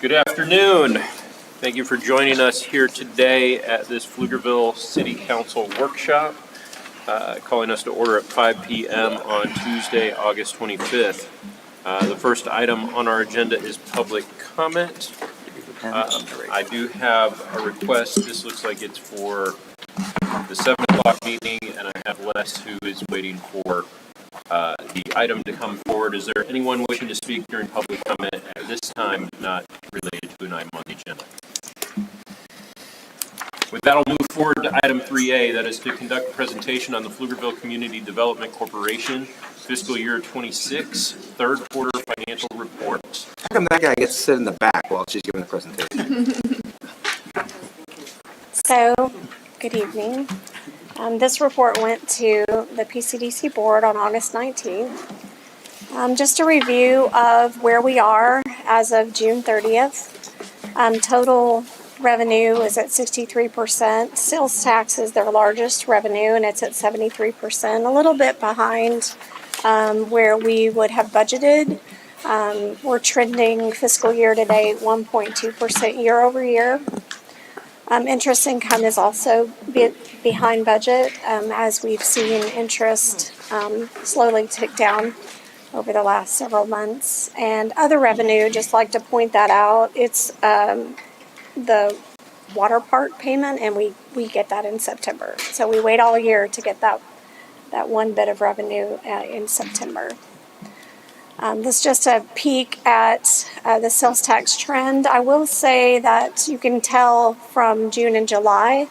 Good afternoon. Thank you for joining us here today at this Pflugerville City Council workshop, calling us to order at 5 p.m. on Tuesday, August 25th. The first item on our agenda is public comment. I do have a request. This looks like it's for the 7 o'clock meeting, and I have Les who is waiting for the item to come forward. Is there anyone wishing to speak during public comment at this time, not related to an item on the agenda? With that, I'll move forward to item 3A, that is to conduct a presentation on the Pflugerville Community Development Corporation fiscal year 26 third quarter financial report. How come that guy gets to sit in the back while she's giving the presentation? So, good evening. This report went to the PCDC board on August 19th. Just a review of where we are as of June 30th. Total revenue is at 63%. Sales tax is their largest revenue, and it's at 73%, a little bit behind where we would have budgeted. We're trending fiscal year to date 1.2% year over year. Interest income is also behind budget as we've seen interest slowly tick down over the last several months. And other revenue, just like to point that out, it's the water park payment, and we get that in September. So we wait all year to get that one bit of revenue in September. This is just a peek at the sales tax trend. I will say that you can tell from June and July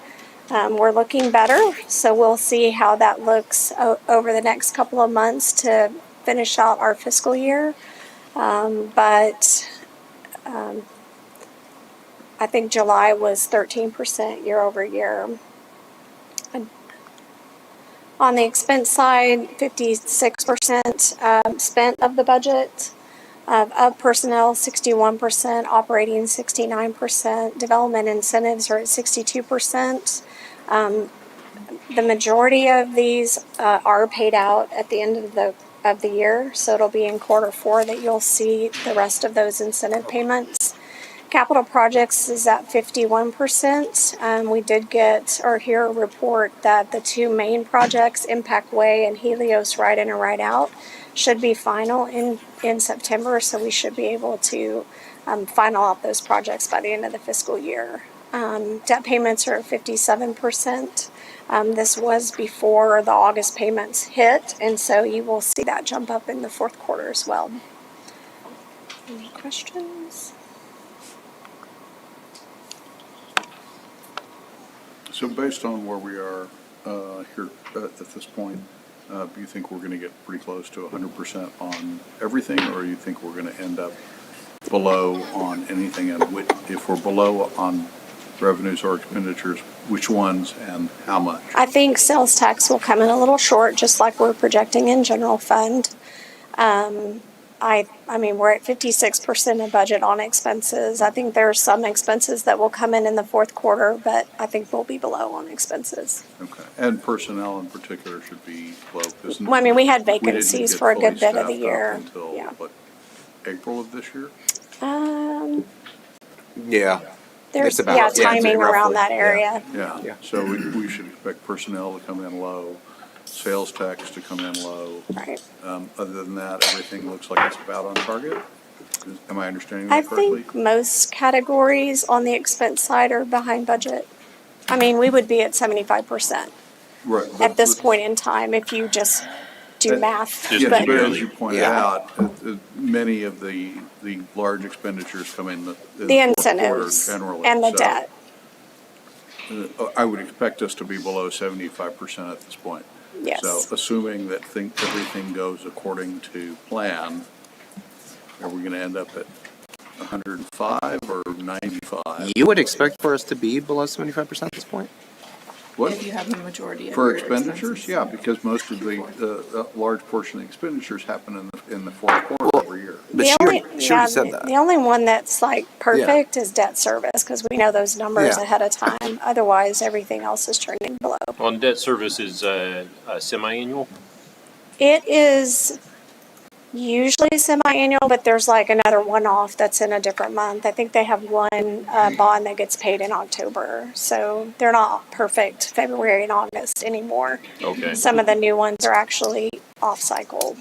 we're looking better, so we'll see how that looks over the next couple of months to finish out our fiscal year. But I think July was 13% year over year. On the expense side, 56% spent of the budget. Of personnel, 61%, operating 69%, development incentives are at 62%. The majority of these are paid out at the end of the year, so it'll be in quarter 4 that you'll see the rest of those incentive payments. Capital projects is at 51%. We did get or hear a report that the 2 main projects, Impact Way and Helios Right In and Right Out, should be final in September, so we should be able to final out those projects by the end of the fiscal year. Debt payments are at 57%. This was before the August payments hit, and so you will see that jump up in the fourth quarter as well. Any questions? So based on where we are here at this point, do you think we're going to get pretty close to 100% on everything, or do you think we're going to end up below on anything? And if we're below on revenues or expenditures, which ones and how much? I think sales tax will come in a little short, just like we're projecting in general fund. I mean, we're at 56% of budget on expenses. I think there are some expenses that will come in the fourth quarter, but I think we'll be below on expenses. Okay. And personnel in particular should be low. Well, I mean, we had vacancies for a good bit of the year. Until, what, April of this year? Yeah. There's timing timing around roughly. that area. Yeah. So we should expect personnel to come in low, sales tax to come in low. Right. Other than that, everything looks like it's about on target. Am I understanding that I correctly? think most categories on the expense side are behind budget. I mean, we would be at 75% Right. at this point in time if you just do math. Just But But as you pointed out, many of the large expenditures come in the the fourth quarter incentives generally. and the So, debt. I would expect us to be below 75% at this point. Yes. So assuming that everything goes according to plan, are we going to end up at 105 or 95? You would expect for us to be below 75% at this point? What? If you have the majority of For your expenditures? expenses. Yeah, because most of the large portion of the expenditures happen in the fourth quarter every year. But she already said that. The only one that's like perfect is debt service, because we know those numbers Yeah. ahead of time. Otherwise, everything else is trending below. On debt service is semi-annual? It is usually semi-annual, but there's like another one-off that's in a different month. I think they have one bond that gets paid in October. So they're not perfect February and August anymore. Okay. Some of the new ones are actually off-cycle.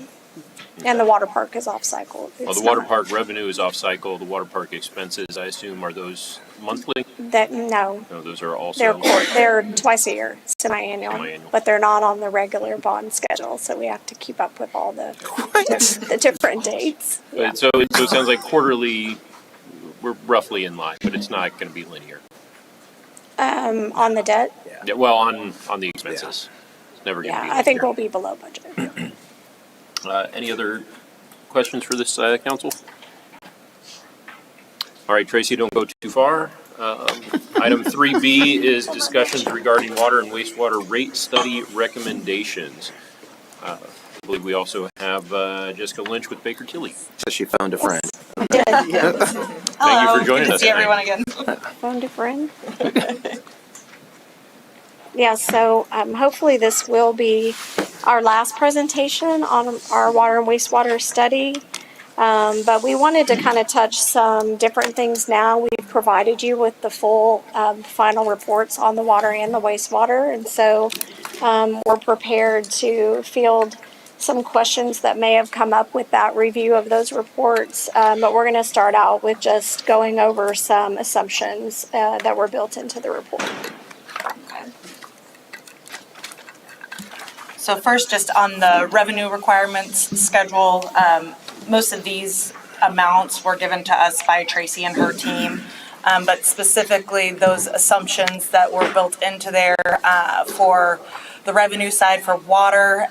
And the water park is off-cycle. Well, It's the water not- park revenue is off cycle. The water park expenses, I assume, are those monthly? No, No, those are also. they're twice a year, semi-annual, Semi-annual. but they're not on the regular bond schedule, so we have to keep up with all the different dates. Yeah. So it sounds like quarterly, we're roughly in line, but it's not going to be linear. On the debt, Yeah, well, on the expenses. It's never going to be yeah, linear. I think we'll be below budget. Any other questions for this council? All right, Tracy, don't go too far. Item 3B is discussions regarding water and wastewater rate study recommendations. I believe we also have Jessica Lynch with Baker Tilly. So she found a friend. Thank you for joining Good to us see tonight. everyone again. Phone to friend. Yeah, so hopefully this will be our last presentation on our water and wastewater study. But we wanted to kind of touch some different things now. We've provided you with the full final reports on the water and the wastewater. And so we're prepared to field some questions that may have come up with that review of those reports. But we're going to start out with just going over some assumptions that were built into the report. So first, just on the revenue requirements schedule, most of these amounts were given to us by Tracy and her team. But specifically, those assumptions that were built into there for the revenue side for water,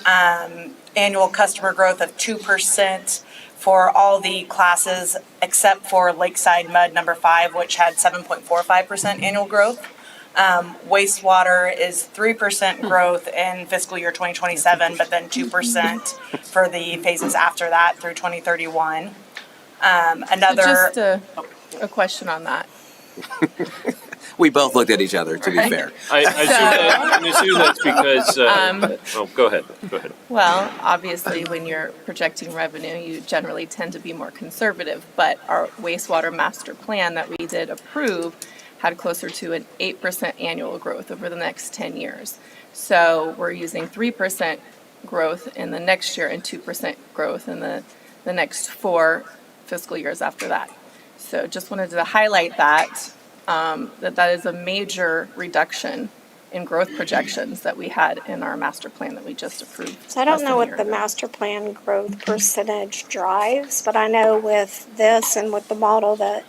annual customer growth of 2% for all the classes except for Lakeside Mud number 5, which had 7.45% annual growth. Wastewater is 3% growth in fiscal year 2027, but then 2% for the phases after that through 2031. Another. Just a question on that. We both looked at each other, to be fair. I assume that's because, well, go ahead. Well, obviously, when you're projecting revenue, you generally tend to be more conservative, but our wastewater master plan that we did approve had closer to an 8% annual growth over the next 10 years. So we're using 3% growth in the next year and 2% growth in the next 4 fiscal years after that. So just wanted to highlight that, that is a major reduction in growth projections that we had in our master plan that we just approved. So I don't less than know a what year the ago. master plan growth percentage drives, but I know with this and with the model that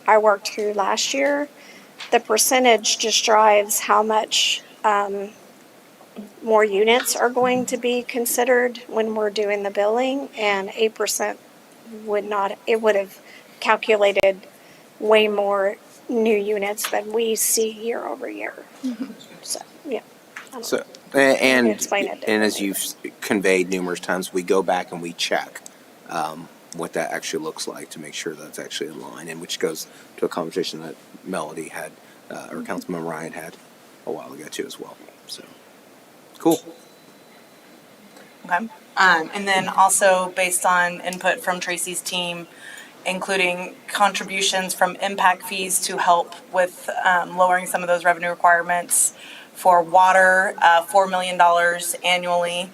I worked through last year, the percentage just drives how much more units are going to be considered when we're doing the billing, and 8% would not, it would have calculated way more new units than we see year over year. So, yeah. So, and Explain it as differently. you've conveyed numerous times, we go back and we check what that actually looks like to make sure that's actually in line, and which goes to a conversation that Melody had, or Councilman Ryan had a while ago too as well. So, cool. Okay. And then also based on input from Tracy's team, including contributions from impact fees to help with lowering some of those revenue requirements. For water, $4 million annually.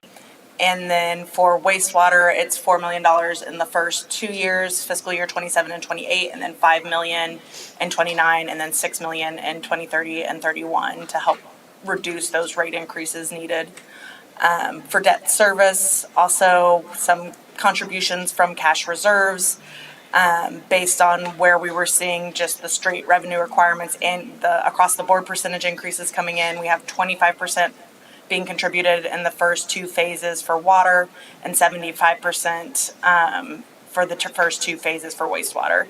And then for wastewater, it's $4 million in the first 2 years, fiscal year 27 and 28, and then $5 million in 29, and then $6 million in 2030 and 31 to help reduce those rate increases needed. For debt service, also some contributions from cash reserves based on where we were seeing just the straight revenue requirements and the across the board percentage increases coming in. We have 25% being contributed in the first 2 phases for water and 75% for the first 2 phases for wastewater.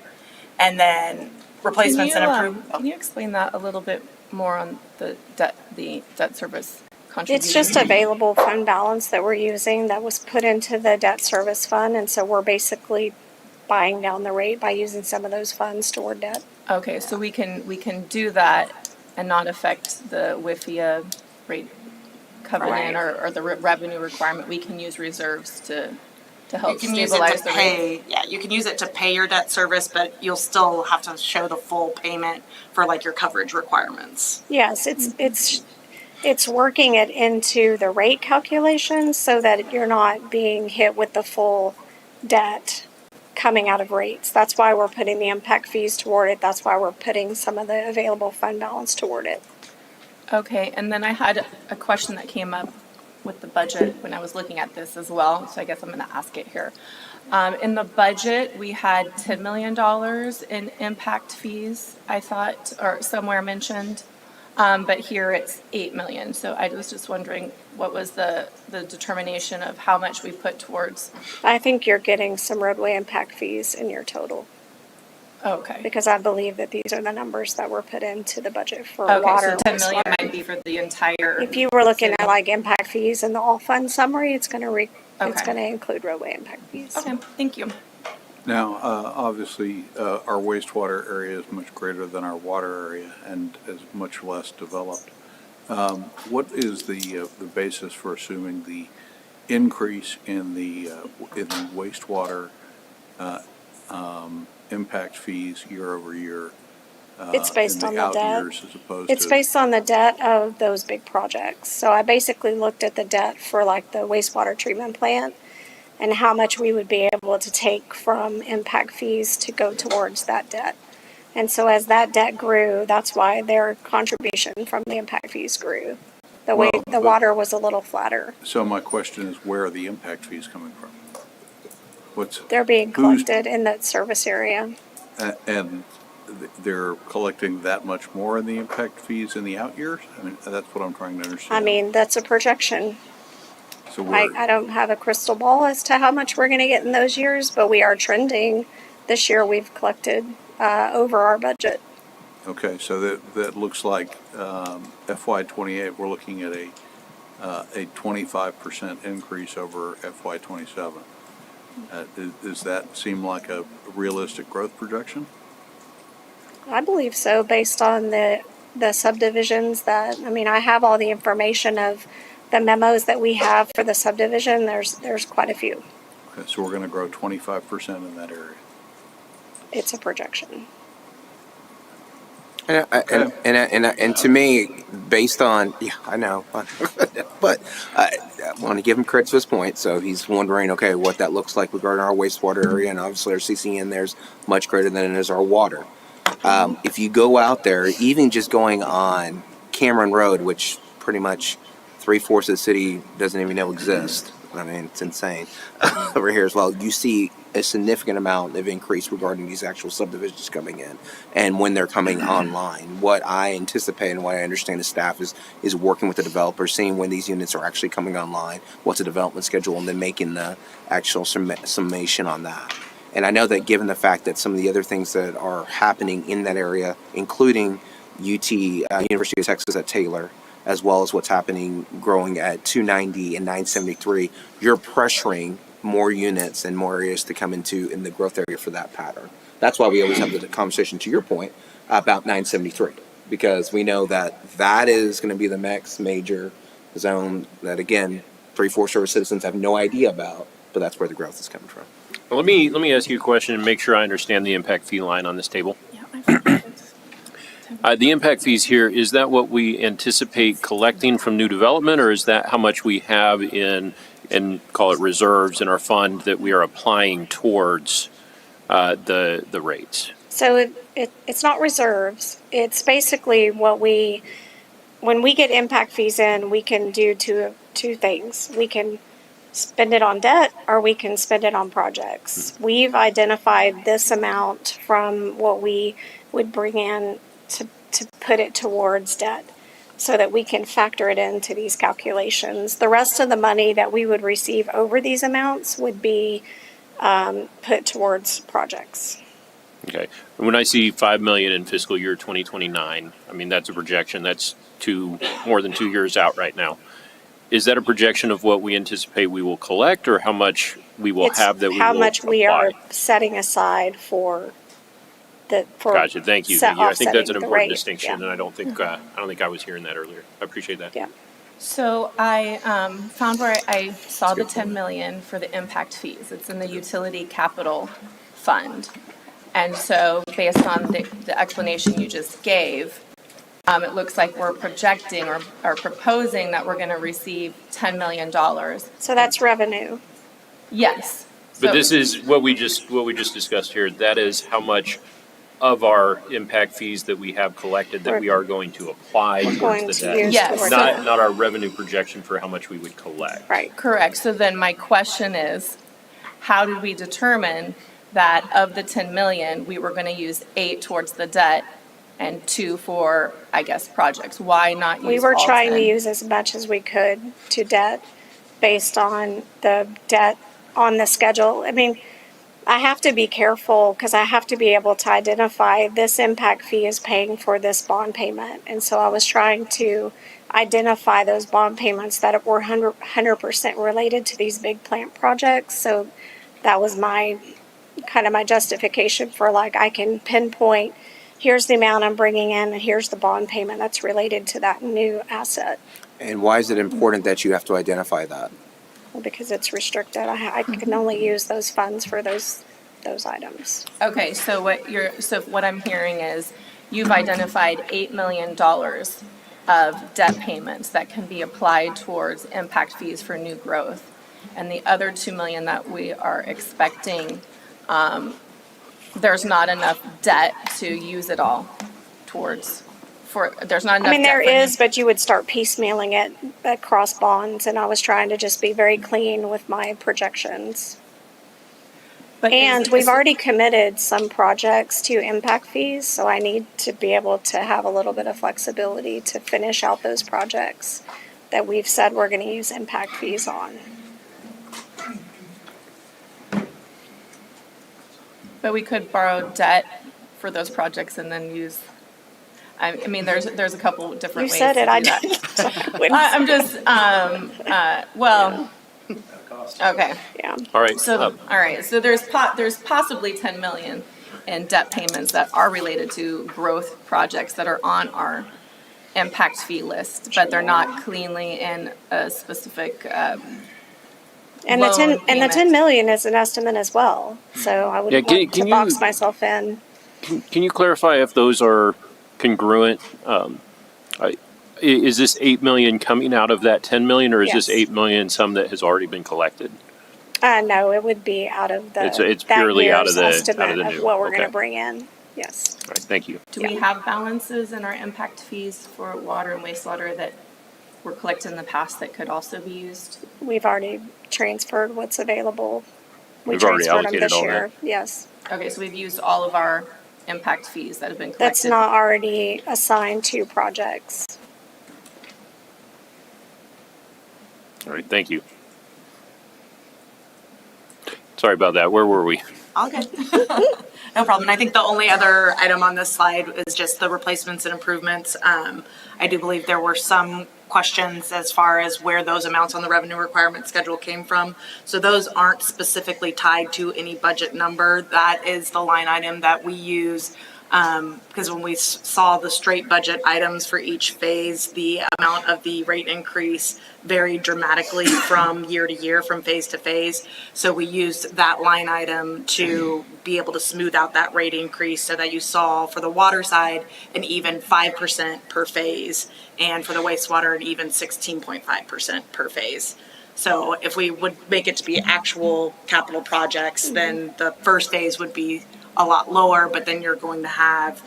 And then replacements and improvements. Can you explain that a little bit more on the debt service contribution? It's just available fund balance that we're using that was put into the debt service fund, and so we're basically buying down the rate by using some of those funds toward debt. Okay, so we can do that and not affect the WIFIA rate covenant Right. or the revenue requirement. We can use reserves to to help You can use it stabilize to the rates? pay, yeah, you can use it to pay your debt service, but you'll still have to show the full payment for like your coverage requirements. Yes, it's working it into the rate calculations so that you're not being hit with the full debt coming out of rates. That's why we're putting the impact fees toward it. That's why we're putting some of the available fund balance toward it. Okay, and then I had a question that came up with the budget when I was looking at this as well, so I guess I'm going to ask it here. In the budget, we had $10 million in impact fees, I thought, or somewhere mentioned, but here it's $8 million. So I was just wondering, what was the determination of how much we put towards? I think you're getting some roadway impact fees in your total, Okay. because I believe that these are the numbers that were put into the budget for Okay, water. so 10 million might be for the entire. If you were looking at city. like impact fees in the all fund summary, it's going to it's Okay. going to include roadway impact fees. Okay, thank you. Now, obviously, our wastewater area is much greater than our water area and is much less developed. What is the basis for assuming the increase in the wastewater impact fees year over year? It's based on the out debt. years as opposed It's to based on the debt of those big projects. So I basically looked at the debt for like the wastewater treatment plant and how much we would be able to take from impact fees to go towards that debt. And so as that debt grew, that's why their contribution from the impact fees grew. The way Well, the but- water was a little flatter. So my question is, where are the impact fees coming from? They're being who's- collected in that service area. And they're collecting that much more in the impact fees in the out years? I mean, that's what I'm trying to understand. I mean, that's a projection. So I don't have a crystal ball as to how much we're going to get in those years, but we are trending. This year we've collected over our budget. okay, so that looks like FY '28, we're looking at a 25% increase over FY '27. Does that seem like a realistic growth projection? I believe so, based on the subdivisions that, I mean, I have all the information of the memos that we have for the subdivision. There's quite a few. Okay, so we're going to grow 25% in that area. It's a projection. And to me, based on, yeah, I know, but I want to give him credit to this point. So he's wondering, okay, what that looks like regarding our wastewater area, and obviously our CCN there's much greater than it is our water. If you go out there, even just going on Cameron Road, which pretty much 3/4 of the city doesn't even know exists. I mean, it's insane over here as well. You see a significant amount of increase regarding these actual subdivisions coming in and when they're coming online. What I anticipate and what I understand the staff is working with the developers, seeing when these units are actually coming online, what's the development schedule, and then making the actual summation on that. And I know that given the fact that some of the other things that are happening in that area, including University of Texas at Taylor, as well as what's happening growing at 290 and 973, you're pressuring more units and more areas to come into in the growth area for that pattern. That's why we always have the conversation, to your point, about 973, because we know that that is going to be the next major zone that, again, 3/4 service citizens have no idea about, but that's where the growth is coming from. Well, let me ask you a question and make sure I understand the impact fee line on this table. The impact fees here, is that what we anticipate collecting from new development, or is that how much we have in, and call it reserves in our fund that we are applying towards the rates? So it's not reserves. It's basically what when we get impact fees in, we can do two things. We can spend it on debt or we can spend it on projects. We've identified this amount from what we would bring in to put it towards debt so that we can factor it into these calculations. The rest of the money that we would receive over these amounts would be put towards projects. Okay. And when I see 5 million in fiscal year 2029, I mean, that's a projection. That's more than 2 years out right now. Is that a projection of what we anticipate we will collect, or how much we will have that we will How much we apply? are setting aside for Gotcha. Thank you. I think that's an offsetting the important rate. distinction, Yeah. and I don't think I was hearing that earlier. I appreciate that. Yeah. So I found where I saw the 10 million for the impact fees. It's in the utility capital fund. And so based on the explanation you just gave, it looks like we're projecting or proposing that we're going to receive $10 million. So that's revenue. Yes. But So- this is what we just discussed here. That is how much of our impact fees that we have collected that we are going to apply towards Going the to debt. use Yes. towards Not, that. not our revenue projection for how much we would collect. Right. Correct. So then my question is, how did we determine that of the 10 million, we were going to use 8 towards the debt and 2 for, I guess, projects? Why not use We were all trying to 10? use as much as we could to debt based on the debt on the schedule. I mean, I have to be careful because I have to be able to identify this impact fee is paying for this bond payment. And so I was trying to identify those bond payments that were 100% related to these big plant projects. So that was my kind of my justification for like I can pinpoint here's the amount I'm bringing in and here's the bond payment that's related to that new asset. And why is it important that you have to identify that? Well, because it's restricted. I can only use those funds for those items. Okay, so what I'm hearing is you've identified $8 million of debt payments that can be applied towards impact fees for new growth. And the other 2 million that we are expecting, there's not enough debt to use it all towards, there's not enough I mean, there debt for is, but you would start piecemealing it across bonds, and I was trying to just be very clean with my projections. But And we've already committed some projects to impact fees, so I need to be able to have a little bit of flexibility to finish out those projects that we've said we're going to use impact fees on. But we could borrow debt for those projects and then use, I mean, there's a couple different You ways said to it, do I that. didn't. I'm just, well, okay. Yeah. All right. So, all right, so there's possibly 10 million in debt payments that are related to growth projects that are on our impact fee list, but they're not cleanly in a specific, And the loan 10 and the 10 payment. million is an estimate as well. So I would Yeah, want can to box you- myself in. Can you clarify if those are congruent? Is this 8 million coming out of that 10 million, or is this Yes. 8 million some that has already been collected? No, it would be out of the It's that purely out year's of the estimate of new. what we're going Okay. to bring in. Yes. All right, thank you. Do we have balances in our impact fees for water and wastewater that were collected in the past that could also be used? We've already transferred what's available. We We've already transferred them allocated this all year. that. Yes. Okay, so we've used all of our impact fees that have been collected. That's not already assigned to projects. All right, thank you. Sorry about that. Where were we? All good. No problem. And I think the only other item on this slide is just the replacements and improvements. I do believe there were some questions as far as where those amounts on the revenue requirement schedule came from. So those aren't specifically tied to any budget number. That is the line item that we use. Because when we saw the straight budget items for each phase, the amount of the rate increase varied dramatically from year to year, from phase to phase. So we used that line item to be able to smooth out that rate increase so that you saw for the water side an even 5% per phase, and for the wastewater an even 16.5% per phase. So if we would make it to be actual capital projects, then the first phase would be a lot lower, but then you're going to have,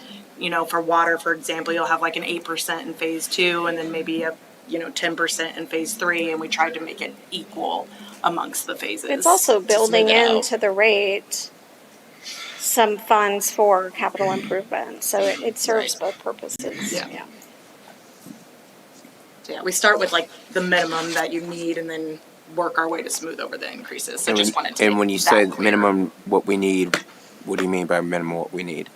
for water, for example, you'll have like an 8% in phase 2 and then maybe a 10% in phase 3, and we tried to make it equal amongst the phases. It's also to building smooth it out. into the rate some funds for capital improvement. So it serves both purposes. Yeah. So yeah, we start with like the minimum that you need and then work our way to smooth over the increases. So just wanted to And make when you that say clear. minimum what we need, what do you mean by minimum what we need?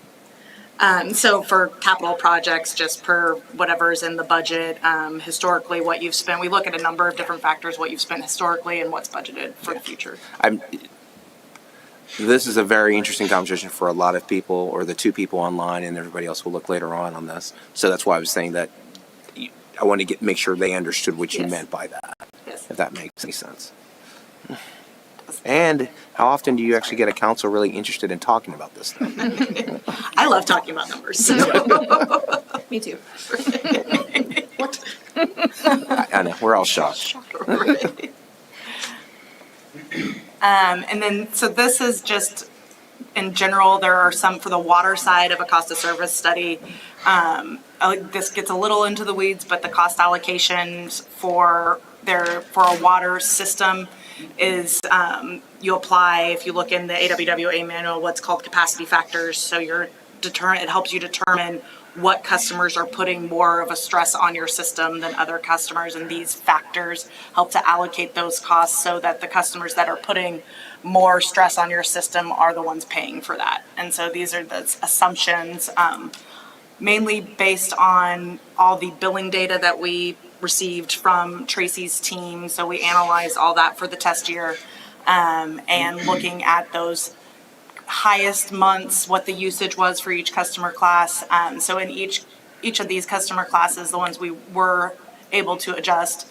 So for capital projects, just per whatever's in the budget, historically what you've spent, we look at a number of different factors, what you've spent historically and what's budgeted for the future. This is a very interesting conversation for a lot of people, or the two people online, and everybody else will look later on this. So that's why I was saying that I want to make sure they understood what you Yes. meant by that, Yes. if that makes any sense. And how often do you actually get a council really interested in talking about this stuff? I love talking about numbers. Me too. I know, we're all shocked. And then, so this is just, in general, there are some, for the water side of a cost of service study, this gets a little into the weeds, but the cost allocations for a water system is, you apply, if you look in the AWWA manual, what's called capacity factors. So it helps you determine what customers are putting more of a stress on your system than other customers, and these factors help to allocate those costs so that the customers that are putting more stress on your system are the ones paying for that. And so these are the assumptions, mainly based on all the billing data that we received from Tracy's team. So we analyzed all that for the test year, and looking at those highest months, what the usage was for each customer class. So in each of these customer classes, the ones we were able to adjust,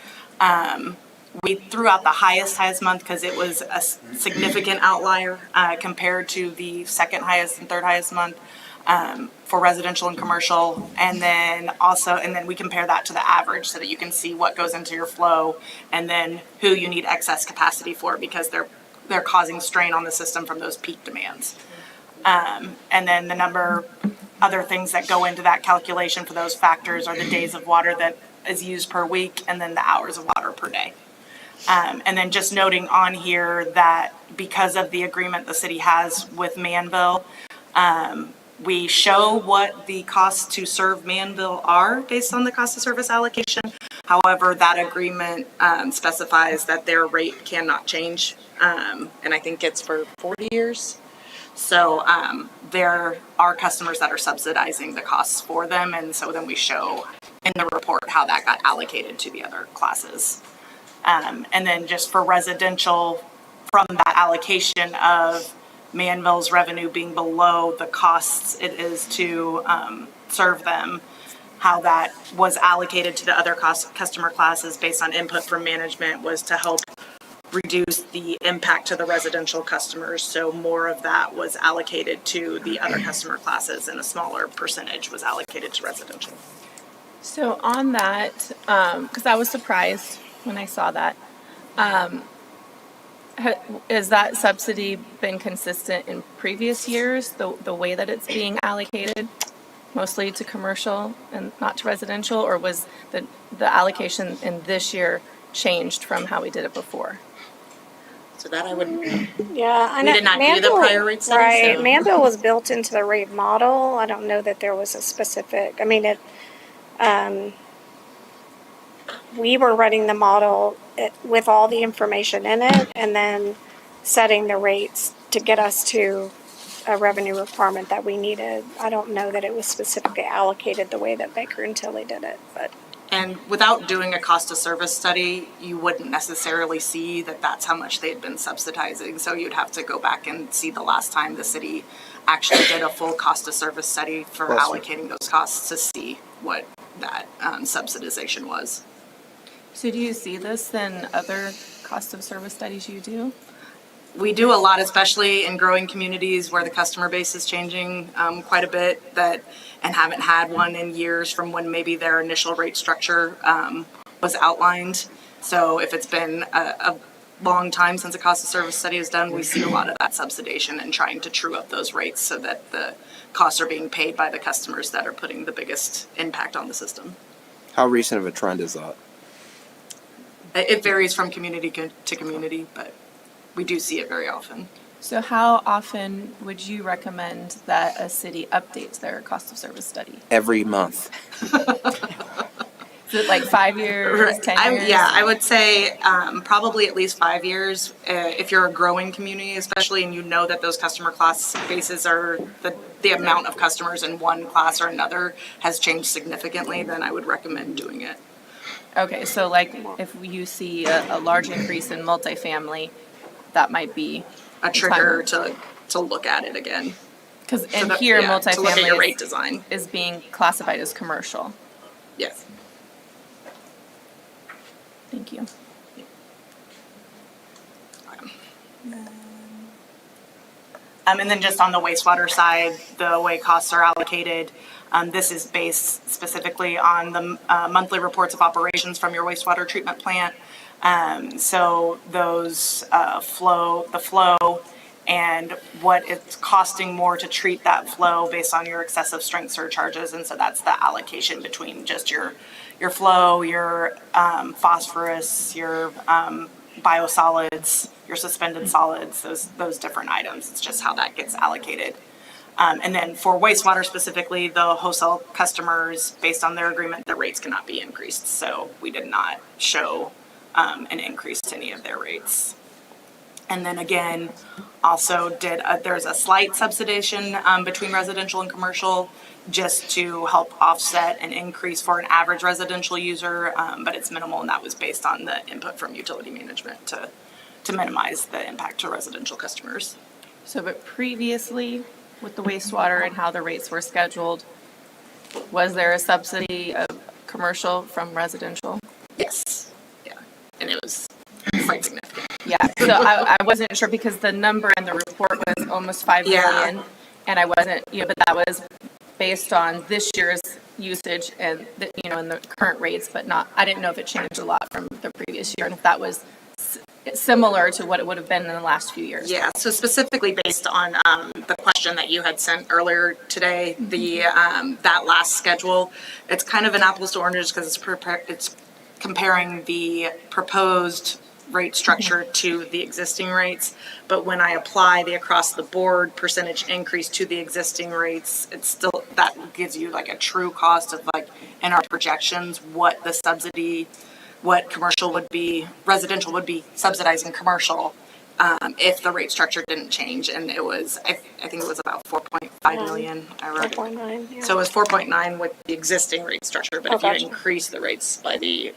we threw out the highest month because it was a significant outlier compared to the second highest and third highest month for residential and commercial. And then we compare that to the average so that you can see what goes into your flow and then who you need excess capacity for, because they're causing strain on the system from those peak demands. And then other things that go into that calculation for those factors are the days of water that is used per week and then the hours of water per day. And then just noting on here that because of the agreement the city has with Manville, we show what the costs to serve Manville are based on the cost of service allocation. However, that agreement specifies that their rate cannot change, and I think it's for 40 years. So there are customers that are subsidizing the costs for them, and so then we show in the report how that got allocated to the other classes. And then just for residential, from that allocation of Manville's revenue being below the costs it is to serve them, how that was allocated to the other customer classes based on input from management was to help reduce the impact to the residential customers. So more of that was allocated to the other customer classes and a smaller percentage was allocated to residential. So on that, because I was surprised when I saw that, has that subsidy been consistent in previous years, the way that it's being allocated, mostly to commercial and not to residential, or was the allocation in this year changed from how we did it before? So that I would, Yeah, we did not do the prior rate study. Right, So. Manville was built into the rate model. I don't know that there was a specific, I mean, we were running the model with all the information in it and then setting the rates to get us to a revenue requirement that we needed. I don't know that it was specifically allocated the way that Baker and Tilly did it, but. And without doing a cost of service study, you wouldn't necessarily see that that's how much they'd been subsidizing. So you'd have to go back and see the last time the city actually did a full cost of service study for allocating those costs to see what that subsidization was. So do you see this in other cost of service studies you do? We do a lot, especially in growing communities where the customer base is changing quite a bit, and haven't had one in years from when maybe their initial rate structure was outlined. So if it's been a long time since a cost of service study is done, we see a lot of that subsidization and trying to true up those rates so that the costs are being paid by the customers that are putting the biggest impact on the system. How recent of a trend is that? It varies from community to community, but we do see it very often. So how often would you recommend that a city updates their cost of service study? Every month. Is it like 5 years, 10 years? Yeah, I would say probably at least 5 years. If you're a growing community, especially, and you know that those customer class bases are the amount of customers in one class or another has changed significantly, then I would recommend doing it. Okay, so like if you see a large increase in multifamily, that might be A trigger to look at it again. Because So in that- here, yeah, to look at your rate multifamily design. is being classified as commercial. Yes. Thank you. And then just on the wastewater side, the way costs are allocated, this is based specifically on the monthly reports of operations from your wastewater treatment plant. So those the flow and what it's costing more to treat that flow based on your excessive strength surcharges. And so that's the allocation between just your flow, your phosphorus, your biosolids, your suspended solids, those different items. It's just how that gets allocated. And then for wastewater specifically, the wholesale customers, based on their agreement, the rates cannot be increased. So we did not show an increase to any of their rates. And then again, also there's a slight subsidization between residential and commercial just to help offset an increase for an average residential user, but it's minimal, and that was based on the input from utility management to minimize the impact to residential customers. So, but previously, with the wastewater and how the rates were scheduled, was there a subsidy of commercial from residential? Yes. Yeah. And it was quite significant. Yeah, so I wasn't sure because the number in the report was almost 5 million. And I wasn't, but that was based on this year's usage and, and the current rates, but I didn't know if it changed a lot from the previous year and if that was similar to what it would have been in the last few years. Yeah, so specifically based on the question that you had sent earlier today, the that last schedule, it's kind of an apples to oranges because it's comparing the proposed rate structure to the existing rates. But when I apply the across the board percentage increase to the existing rates, it's still, that gives you like a true cost of like in our projections, what the subsidy, what commercial would be, residential would be subsidizing commercial if the rate structure didn't change. And it was, I think it was about 4.5 million. I wrote 4.9, yeah. So it was 4.9 with the existing rate structure, but if you gotcha. increase the rates by the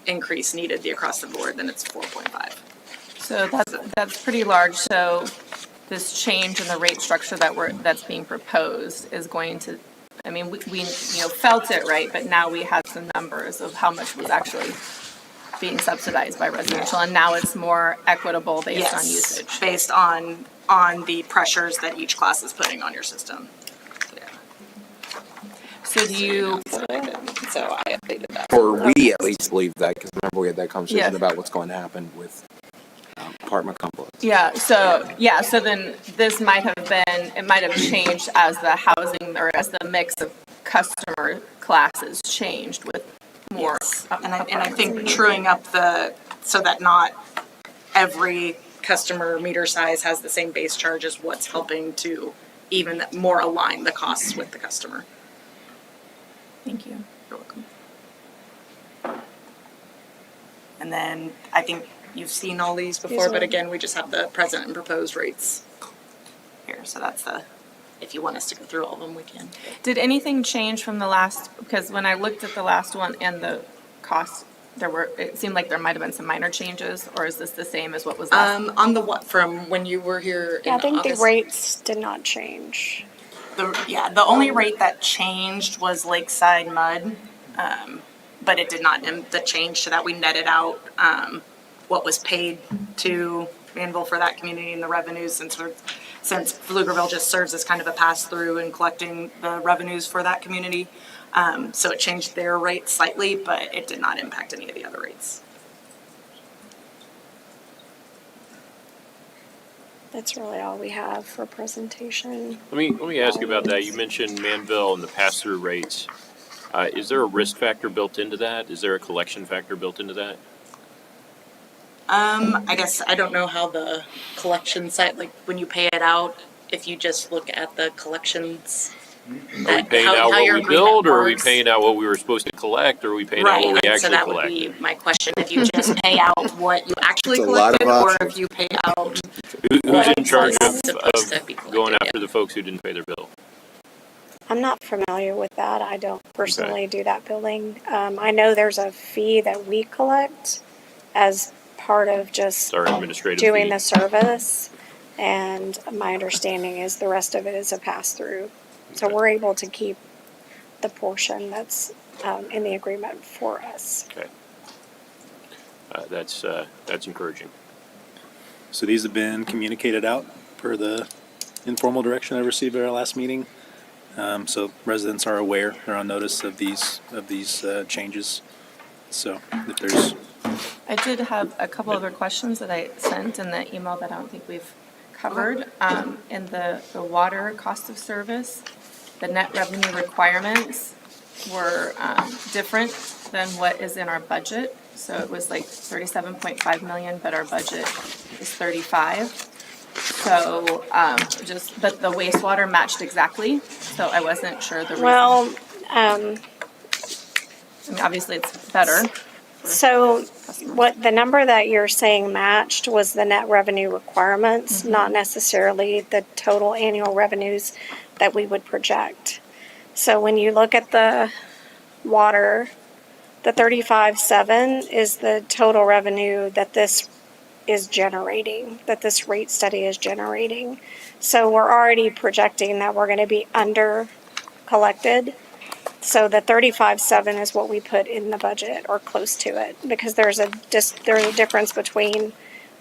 increase needed the across the board, then it's 4.5. So that's pretty large. So this change in the rate structure that's being proposed is going to, I mean, we felt it, right? But now we have some numbers of how much was actually being subsidized by residential, and now it's more equitable based on usage. Based on the pressures that each class is putting on your system. Yeah. So do you, So I updated that. Or we at least believe that, because remember we had that conversation Yeah. about what's going to happen with apartment complexes. so then this might have changed as the housing or as the mix of customer classes changed with more. Yes. And I think truing up so that not every customer meter size has the same base charge is what's helping to even more align the costs with the customer. Thank you. You're welcome. And then I think you've seen all these before, but again, we just have the present and proposed rates here. So that's if you want us to go through all of them, we can. Did anything change from the last, because when I looked at the last one and the cost, it seemed like there might have been some minor changes, or is this the same as what was last? On the what from when you were here in Yeah, I think August? the rates did not change. The only rate that changed was Lakeside Mud, but it did not, the change to that, we netted out what was paid to Manville for that community and the revenues, since Pflugerville just serves as kind of a pass-through in collecting the revenues for that community. So it changed their rate slightly, but it did not impact any of the other rates. That's really all we have for presentation. Let me ask you about that. You mentioned Manville and the pass-through rates. Is there a risk factor built into that? Is there a collection factor built into that? I guess I don't know how the collection site, like when you pay it out, if you just look at the collections. Are we paying out what we billed, or are we paying out what we were supposed to collect, or are we paying out what we Right, and actually so that collect? would be my question, if you just pay out what you actually It's a lot of collected, or options. if you pay out. Who's in charge what's supposed to be of collected, going yeah. after the folks who didn't pay their bill? I'm not familiar with that. I don't personally do that billing. I know there's a fee that we collect as part of just It's our administrative doing fee. the service. And my understanding is the rest of it is a pass-through. So Okay. we're able to keep the portion that's in the agreement for us. Okay. that's encouraging. So these have been communicated out per the informal direction I received at our last meeting. So residents are aware, they're on notice of these changes. So if there's, I did have a couple other questions that I sent in the email that I don't think we've covered. In the water cost of service, the net revenue requirements were different than what is in our budget. So it was like 37.5 million, but our budget is 35. So but the wastewater matched exactly. So I wasn't sure the reason. Well, I mean, obviously it's better. so what the number that you're saying matched was the net revenue requirements, not necessarily the total annual revenues that we would project. So when you look at the water, the 35.7 is the total revenue that this is generating, that this rate study is generating. So we're already projecting that we're going to be under collected. So the 35.7 is what we put in the budget or close to it, because there's a difference between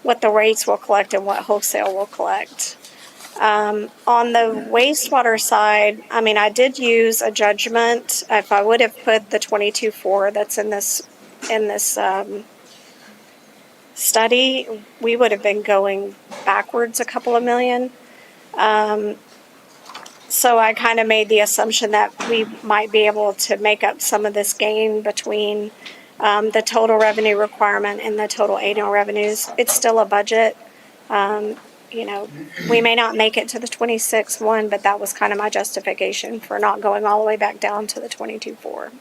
what the rates will collect and what wholesale will collect. On the wastewater side, I mean, I did use a judgment. If I would have put the 22.4 that's in this study, we would have been going backwards a couple of million. So I kind of made the assumption that we might be able to make up some of this gain between the total revenue requirement and the total annual revenues. It's still a budget. You know, we may not make it to the 26.1, but that was kind of my justification for not going all the way back down to the 22.4.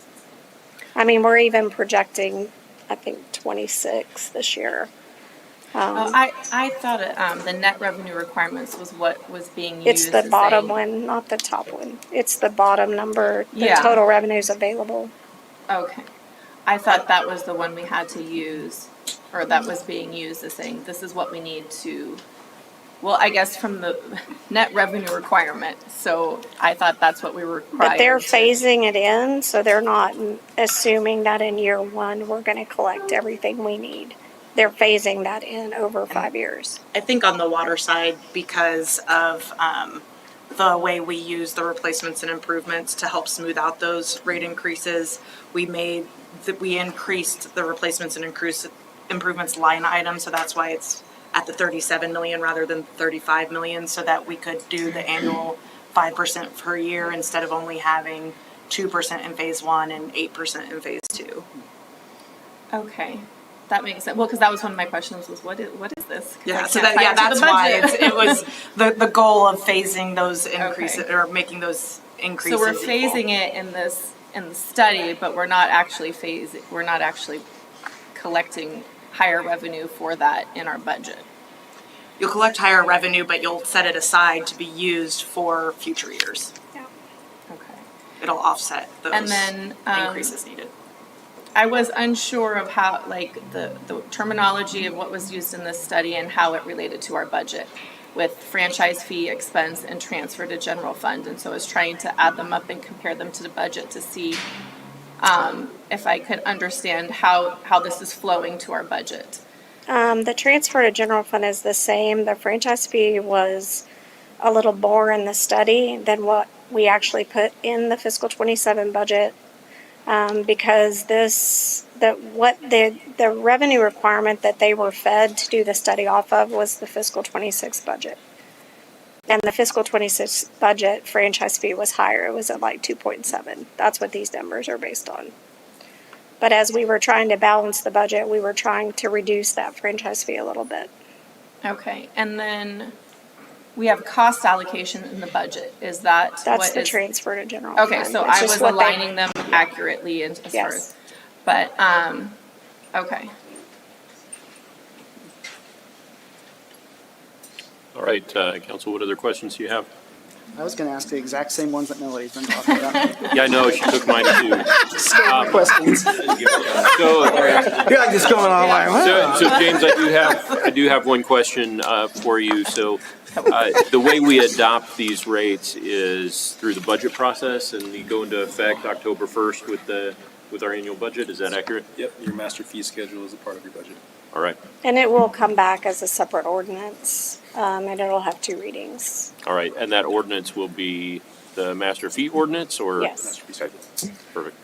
I mean, we're even projecting, I think, 26 this year. I thought the net revenue requirements was what was being used. It's the as bottom a- one, not the top one. It's the bottom number, the Yeah. total revenues available. Okay. I thought that was the one we had to use, or that was being used as saying, this is what we need to, well, I guess from the net revenue requirement. So I thought that's what we were required. But they're to- phasing it in, so they're not assuming that in year one, we're gonna collect everything we need. They're phasing that in over 5 years. I think on the water side, because of the way we use the replacements and improvements to help smooth out those rate increases, we increased the replacements and improvements line item, so that's why it's at the 37 million rather than 35 million, so that we could do the annual 5% per year instead of only having 2% in phase one and 8% in phase two. Okay. That makes sense. Well, because that was one of my questions was, what is this? 'Cause I Yeah, can't so tie it to that's the why budget. it was the goal of phasing those increases, Okay. or making those increases So we're equal. phasing it in the study, but we're not actually collecting higher revenue for that in our budget. You'll collect higher revenue, but you'll set it aside to be used for future years. Okay. It'll offset those And then, increases needed. I was unsure of how, like, the terminology of what was used in this study and how it related to our budget with franchise fee expense and transfer to general fund. And so I was trying to add them up and compare them to the budget to see if I could understand how this is flowing to our budget. The transfer to general fund is the same. The franchise fee was a little more in the study than what we actually put in the fiscal 27 budget. Because the revenue requirement that they were fed to do the study off of was the fiscal 26 budget. And the fiscal 26 budget franchise fee was higher. It was at like 2.7. That's what these numbers are based on. But as we were trying to balance the budget, we were trying to reduce that franchise fee a little bit. Okay, and then we have cost allocation in the budget. Is that That's what the is? transfer to general Okay, fund. so It's I just was what they- aligning them accurately as far Yes. as, but, okay. All right, council, what other questions do you have? I was going to ask the exact same ones that Melody's been talking about. Yeah, I know, she took mine too. Same questions. So, You're like just going on like, So James, I do have one question for you. So the way we adopt these rates is through the budget process, and you go into effect October 1st with the with our annual budget. Is that accurate? Yep, your master fee schedule is a part of your budget. All right. And it will come back as a separate ordinance, and it'll have 2 readings. All right. And that ordinance will be the master fee ordinance or? Yes. Master fee schedule. Perfect.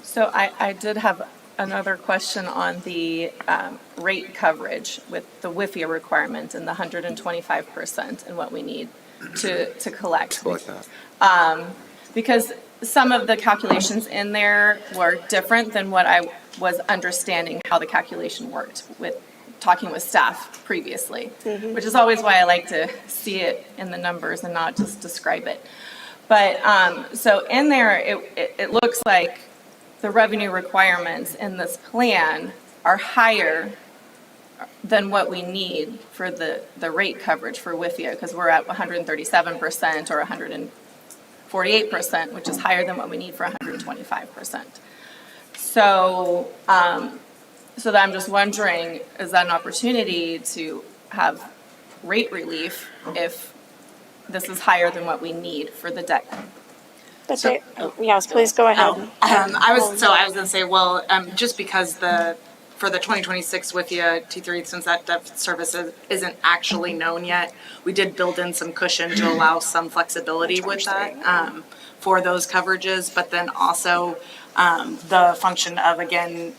So I did have another question on the rate coverage with the WIFIA requirement and the 125% and what we need to collect. Like that. Because some of the calculations in there were different than what I was understanding how the calculation worked with talking with staff previously, which is always why I like to see it in the numbers and not just describe it. But so in there, it looks like the revenue requirements in this plan are higher than what we need for the rate coverage for WIFIA, because we're at 137% or 148%, which is higher than what we need for 125%. So, so that I'm just wondering, is that an opportunity to have rate relief if this is higher than what we need for the debt? But yes, please go ahead. I was gonna say, well, just because for the 2026 WIFIA T3, since that debt service isn't actually known yet, we did build in some cushion to allow some flexibility with that, for those coverages, but then also, the function of, again,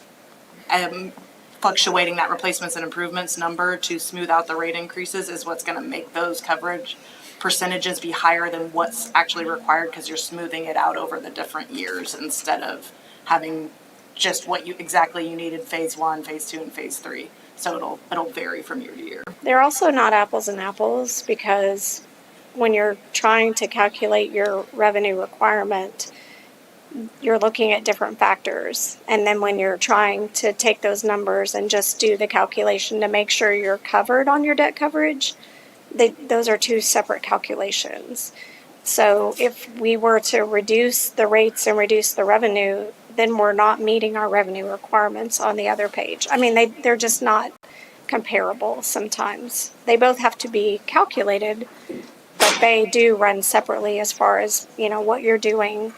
fluctuating that replacements and improvements number to smooth out the rate increases is what's gonna make those coverage percentages be higher than what's actually required, because you're smoothing it out over the different years instead of having just what you needed phase 1, phase 2, and phase 3. So it'll vary from year to year. They're also not apples and apples, because when you're trying to calculate your revenue requirement, you're looking at different factors. And then when you're trying to take those numbers and just do the calculation to make sure you're covered on your debt coverage, those are 2 separate calculations. So if we were to reduce the rates and reduce the revenue, then we're not meeting our revenue requirements on the other page. I mean, they're just not comparable sometimes. They both have to be calculated, but they do run separately as far as, what you're doing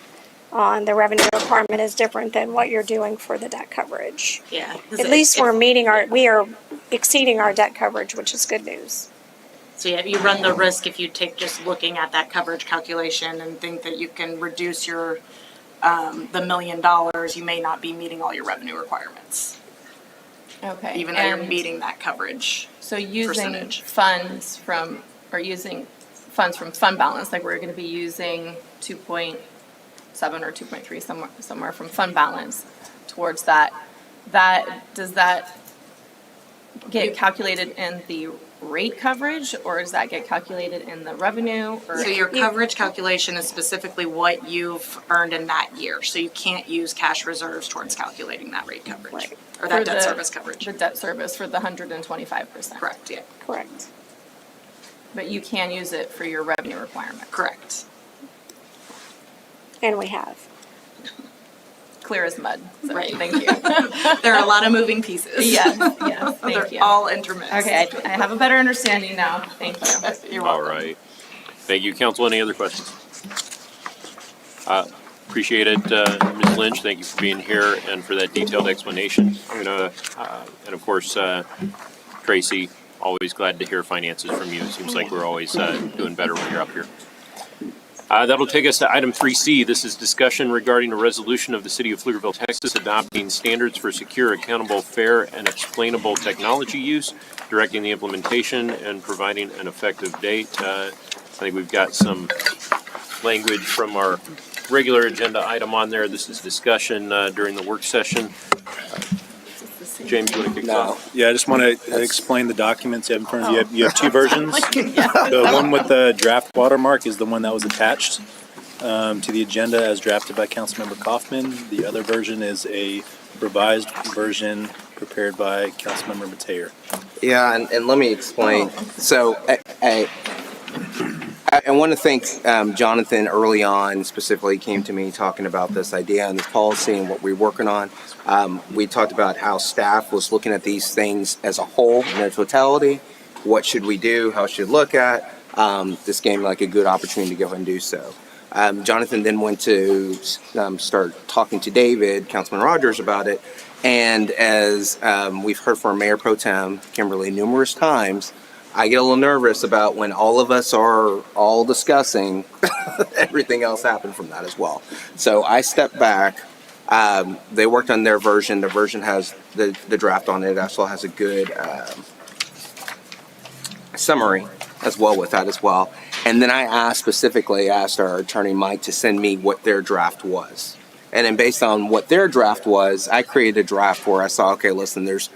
on the revenue requirement is different than what you're doing for the debt coverage. Yeah. At least we are exceeding our debt coverage, which is good news. So yeah, you run the risk if you take just looking at that coverage calculation and think that you can reduce your, the $1 million, you may not be meeting all your revenue requirements, Okay. even though you're meeting that coverage. So using percentage. funds from fund balance, like we're going to be using 2.7 or 2.3 somewhere from fund balance towards that. Does that get calculated in the rate coverage, or does that get calculated in the revenue? Or So your coverage calculation is specifically what you've earned in that year. So you can't use cash reserves towards calculating that rate coverage, Right. or that for debt the- service coverage. The debt service for the 125%. Correct, yeah, Correct. But you can use it for your revenue requirement. correct. And we have. Clear as mud. So Right. Thank you. There are a lot of moving pieces. yes, thank They're you. all intermixed. Okay, I have a better understanding now. Thank you. You're All welcome. right. Thank you, council. Any other questions? Appreciate it, Ms. Lynch. Thank you for being here and for that detailed explanation. I'm gonna, and of course, Tracy, always glad to hear finances from you. It seems like we're always doing better when you're up here. That'll take us to item 3C. This is discussion regarding a resolution of the City of Pflugerville, Texas, adopting standards for secure, accountable, fair, and explainable technology use, directing the implementation, and providing an effective date. I think we've got some language from our regular agenda item on there. This is discussion during the work session. James, you want to kick us off? Yeah, I just want to explain the documents you have in front of you. You have 2 versions. The one with the draft watermark is the one that was attached to the agenda as drafted by Councilmember Kaufman. The other version is a revised version prepared by Councilmember Mateer. Yeah, and let me explain. So, I want to thank Jonathan early on, specifically came to me talking about this idea and this policy and what we're working on. We talked about how staff was looking at these things as a whole, in their totality. What should we do? How should we look at? This gave me like a good opportunity to go ahead and do so. Jonathan then went to start talking to David, Councilman Rogers, about it. And as we've heard from Mayor Pro Tem Kimberly numerous times, I get a little nervous about when all of us are all discussing, everything else happened from that as well. So I stepped back. They worked on their version. The version has the draft on it. It also has a good summary as well with that as well. And then I asked our attorney Mike to send me what their draft was. And then based on what their draft was, I created a draft where I saw, okay, listen, there's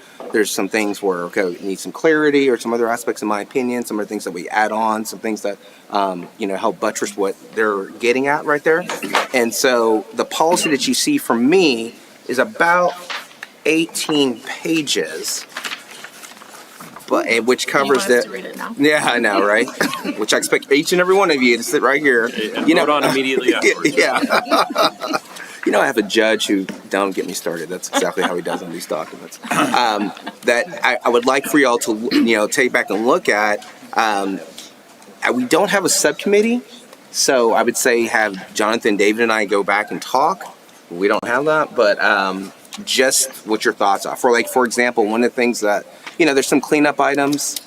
some things where, okay, we need some clarity, or some other aspects, in my opinion, some of the things that we add on, some things that, help buttress what they're getting at right there. And so the policy that you see from me is about 18 pages, but which covers You want us the. to read it now? Yeah, I know, right? Which I expect each and every one of you to sit right here. And vote on immediately afterwards. Yeah. I have a judge who, don't get me started, that's exactly how he does on these documents. That I would like for y'all to, take back and look at. We don't have a subcommittee, so I would say have Jonathan, David, and I go back and talk. We don't have that, but just what your thoughts are. For example, one of the things that, there's some cleanup items.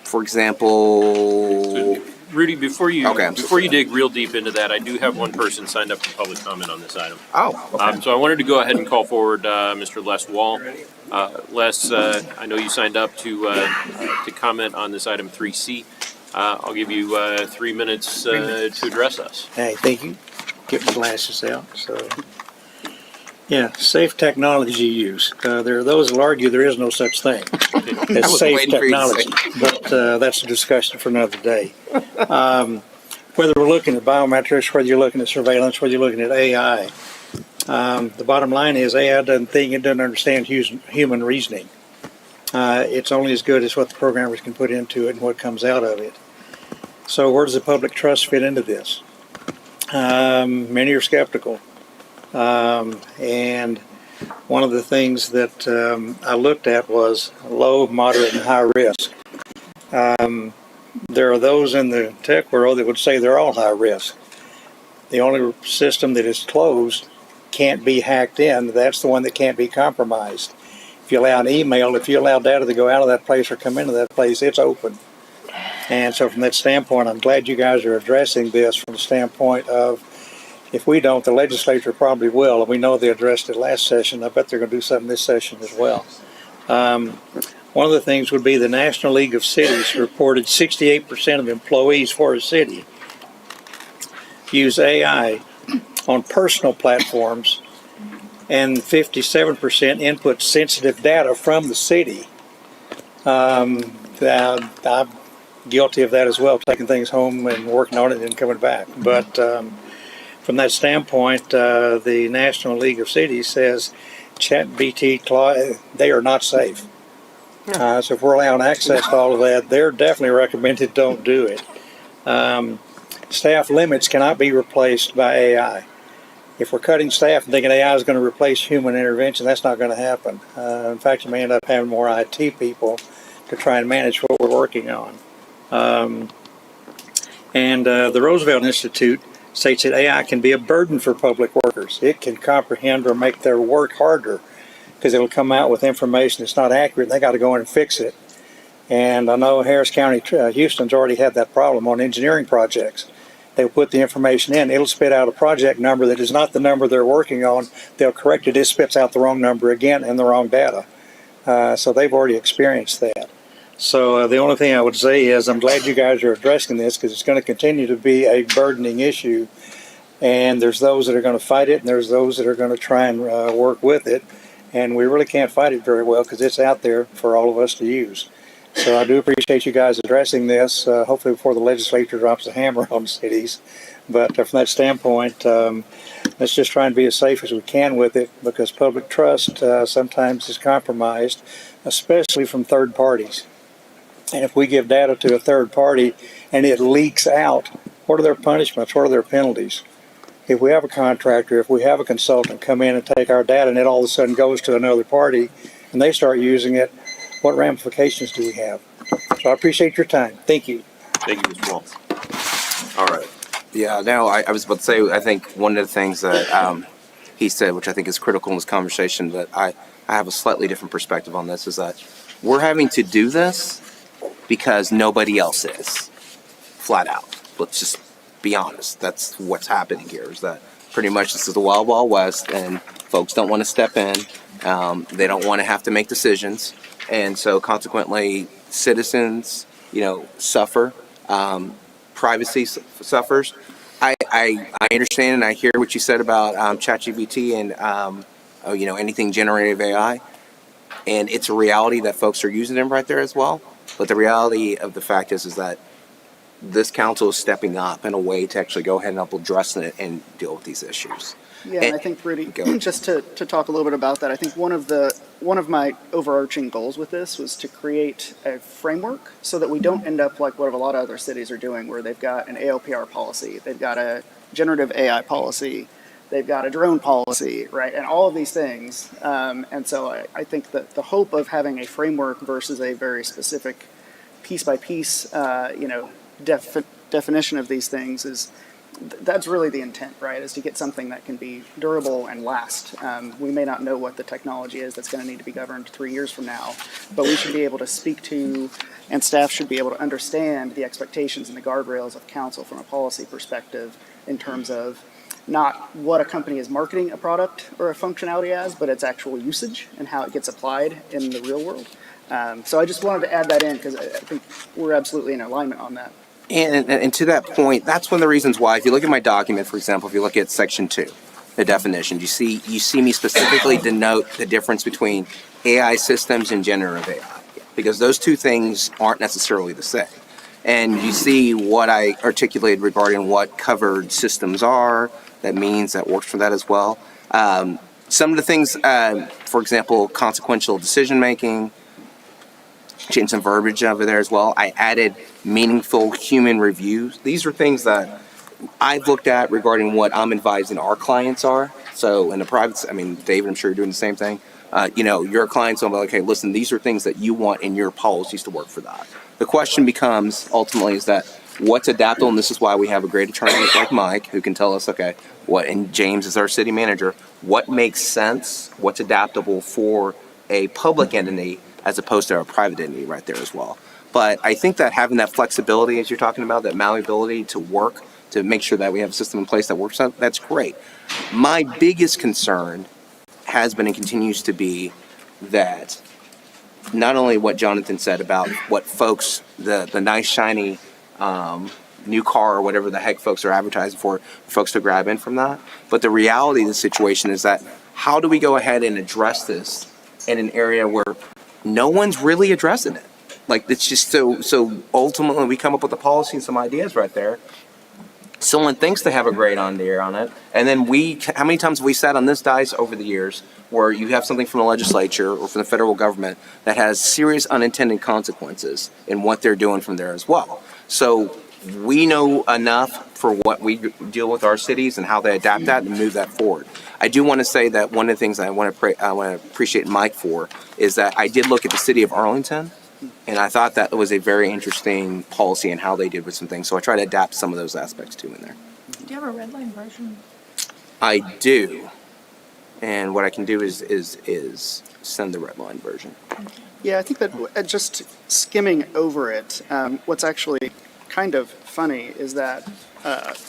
For example... Rudy, before you Okay, dig real deep into that, I do have one person signed up for public comment on this item. Oh, okay. So I wanted to go ahead and call forward Mr. Les Wall. Les, I know you signed up to comment on this item 3C. I'll give you 3 minutes to address us. Hey, thank you. Get my glasses out. Safe technology use. There are those who argue there is no such thing I as was safe waiting for you to say. technology, but that's a discussion for another day. Whether we're looking at biometrics, whether you're looking at surveillance, whether you're looking at AI, the bottom line is AI doesn't understand human reasoning. It's only as good as what the programmers can put into it and what comes out of it. So where does the public trust fit into this? Many are skeptical. And one of the things that I looked at was low, moderate, and high risk. There are those in the tech world that would say they're all high risk. The only system that is closed can't be hacked in. That's the one that can't be compromised. If you allow an email, if you allow data to go out of that place or come into that place, it's open. And so from that standpoint, I'm glad you guys are addressing this from the standpoint of, if we don't, the legislature probably will, and we know they addressed it last session. I bet they're going to do something this session as well. One of the things would be the National League of Cities reported 68% of employees for a city use AI on personal platforms, and 57% input sensitive data from the city. I'm guilty of that as well, taking things home and working on it and coming back. But from that standpoint, the National League of Cities says ChatGPT, Claude, they are not safe. So if we're allowing access to all of that, they're definitely recommended don't do it. Staff limits cannot be replaced by AI. If we're cutting staff and thinking AI is going to replace human intervention, that's not going to happen. In fact, you may end up having more IT people to try and manage what we're working on. The Roosevelt Institute states that AI can be a burden for public workers. It can comprehend or make their work harder because it'll come out with information that's not accurate, and they got to go in and fix it. And I know Harris County, Houston's already had that problem on engineering projects. They'll put the information in, it'll spit out a project number that is not the number they're working on. They'll correct it, it spits out the wrong number again and the wrong data. So they've already experienced that. So the only thing I would say is I'm glad you guys are addressing this, because it's going to continue to be a burdening issue. And there's those that are going to fight it, and there's those that are going to try and work with it. And we really can't fight it very well because it's out there for all of us to use. So I do appreciate you guys addressing this, hopefully before the legislature drops a hammer on cities. But from that standpoint, let's just try and be as safe as we can with it, because public trust sometimes is compromised, especially from third parties. And if we give data to a third party and it leaks out, what are their punishments? What are their penalties? If we have a contractor, if we have a consultant come in and take our data and it all of a sudden goes to another party and they start using it, what ramifications do we have? So I appreciate your time. Thank you. Thank you, Mr. Wall. All right. Yeah, no, I was about to say, I think one of the things that he said, which I think is critical in this conversation, that I have a slightly different perspective on this, is that we're having to do this because nobody else is, flat out. Let's just be honest. That's what's happening here, is that pretty much this is the Wild Wild West, and folks don't want to step in. They don't want to have to make decisions. And so consequently, citizens, suffer. Privacy suffers. I understand and I hear what you said about ChatGPT and anything generative AI, and it's a reality that folks are using them right there as well. But the reality of the fact is that this council is stepping up in a way to actually go ahead and help address it and deal with these issues. Yeah, and I think, Rudy, just to talk a little bit about that, I think one of my overarching goals with this was to create a framework so that we don't end up like what a lot of other cities are doing, where they've got an ALPR policy, they've got a generative AI policy, they've got a drone policy, right, and all of these things. And so I think that the hope of having a framework versus a very specific piece-by-piece, definition of these things is, that's really the intent, right, is to get something that can be durable and last. We may not know what the technology is that's going to need to be governed 3 years from now, but we should be able to speak to, and staff should be able to understand the expectations and the guardrails of council from a policy perspective in terms of not what a company is marketing a product or a functionality as, but its actual usage and how it gets applied in the real world. So I just wanted to add that in because I think we're absolutely in alignment on that. And to that point, that's one of the reasons why, if you look at my document, for example, if you look at section 2, the definition, you see me specifically denote the difference between AI systems and generative AI, because those two things aren't necessarily the same. And you see what I articulated regarding what covered systems are. That means that works for that as well. Some of the things, for example, consequential decision making, change some verbiage over there as well. I added meaningful human reviews. These are things that I've looked at regarding what I'm advising our clients are. So in the private, David, I'm sure you're doing the same thing. Your clients will be like, hey, listen, these are things that you want in your policies to work for that. The question becomes ultimately is that what's adaptable, and this is why we have a great attorney like Mike who can tell us, okay, and James is our city manager, what makes sense, what's adaptable for a public entity as opposed to a private entity right there as well. But I think that having that flexibility, as you're talking about, that malleability to work, to make sure that we have a system in place that works out, that's great. My biggest concern has been and continues to be that not only what Jonathan said about what folks, the nice, shiny new car or whatever the heck folks are advertising for folks to grab in from that, but the reality of the situation is that how do we go ahead and address this in an area where no one's really addressing it? Like, it's just so ultimately we come up with a policy and some ideas right there. Someone thinks they have a great idea on it, and then how many times have we sat on this dice over the years where you have something from the legislature or from the federal government that has serious unintended consequences in what they're doing from there as well. So we know enough for what we deal with our cities and how they adapt that and move that forward. I do want to say that one of the things I want to appreciate Mike for is that I did look at the city of Arlington, and I thought that was a very interesting policy and how they did with some things. So I try to adapt some of those aspects too in there. Do you have a red line version? I do, and what I can do is send the red line version. Yeah, I think that just skimming over it, what's actually kind of funny is that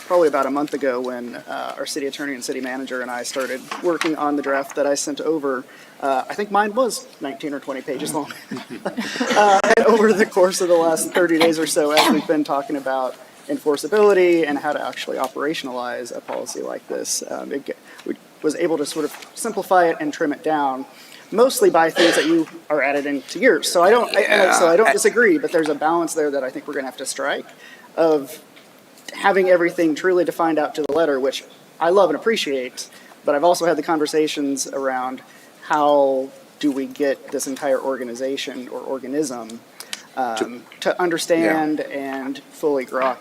probably about a month ago when our city attorney and city manager and I started working on the draft that I sent over, I think mine was 19 or 20 pages long. And over the course of the last 30 days or so, as we've been talking about enforceability and how to actually operationalize a policy like this, we was able to sort of simplify it and trim it down, mostly by things that you are added into yours. So I don't disagree, but there's a balance there that I think we're going to have to strike of having everything truly defined out to the letter, which I love and appreciate, but I've also had the conversations around how do we get this entire organization or organism to understand and fully grok,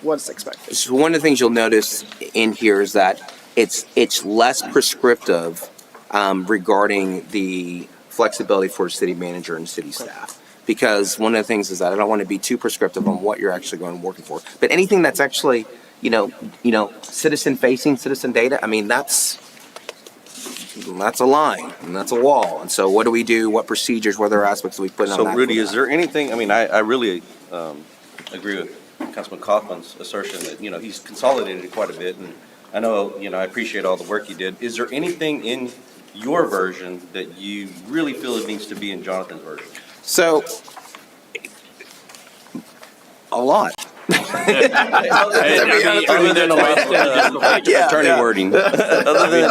what's expected. So one of the things you'll notice in here is that it's less prescriptive regarding the flexibility for city manager and city staff. because one of the things is that I don't want to be too prescriptive on what you're actually going and working for. But anything that's actually, citizen facing, citizen data, I mean, that's a line and that's a wall. And so what do we do? What procedures, what other aspects do we put on So that? Rudy, for is that? there anything, I mean, I really agree with Councilman Kaufman's assertion that, he's consolidated it quite a bit, and I know, I appreciate all the work you did. Is there anything in your version that you really feel it needs to be in Jonathan's version? So, a lot. Other than attorney wording, other than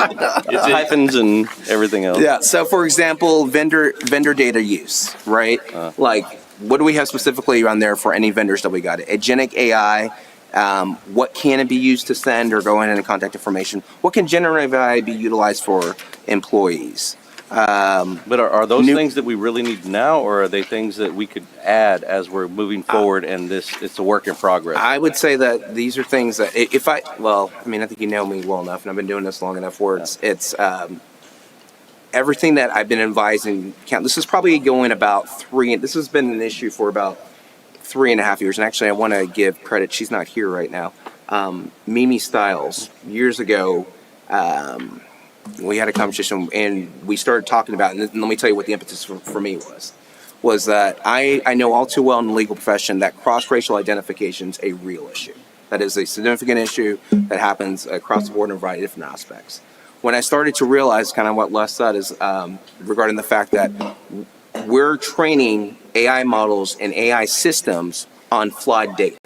hyphens and everything else. Yeah. So, for example, vendor data use, right? Like, what do we have specifically on there for any vendors that we got? Agentic AI. What can it be used to send or go in and contact information? What can generative AI be utilized for employees? But are those things that we really need now, or are they things that we could add as we're moving forward and it's a work in progress? I would say that these are things that I think you know me well enough, and I've been doing this long enough where it's everything that I've been advising. This is probably going about this has been an issue for about 3.5 years. And actually, I want to give credit. She's not here right now. Mimi Stiles, years ago, we had a conversation and we started talking about, and let me tell you what the impetus for me was that I know all too well in the legal profession that cross-racial identification is a real issue. That is a significant issue that happens across the board in a variety of different aspects. When I started to realize kind of what Les said is regarding the fact that we're training AI models and AI systems on flawed data.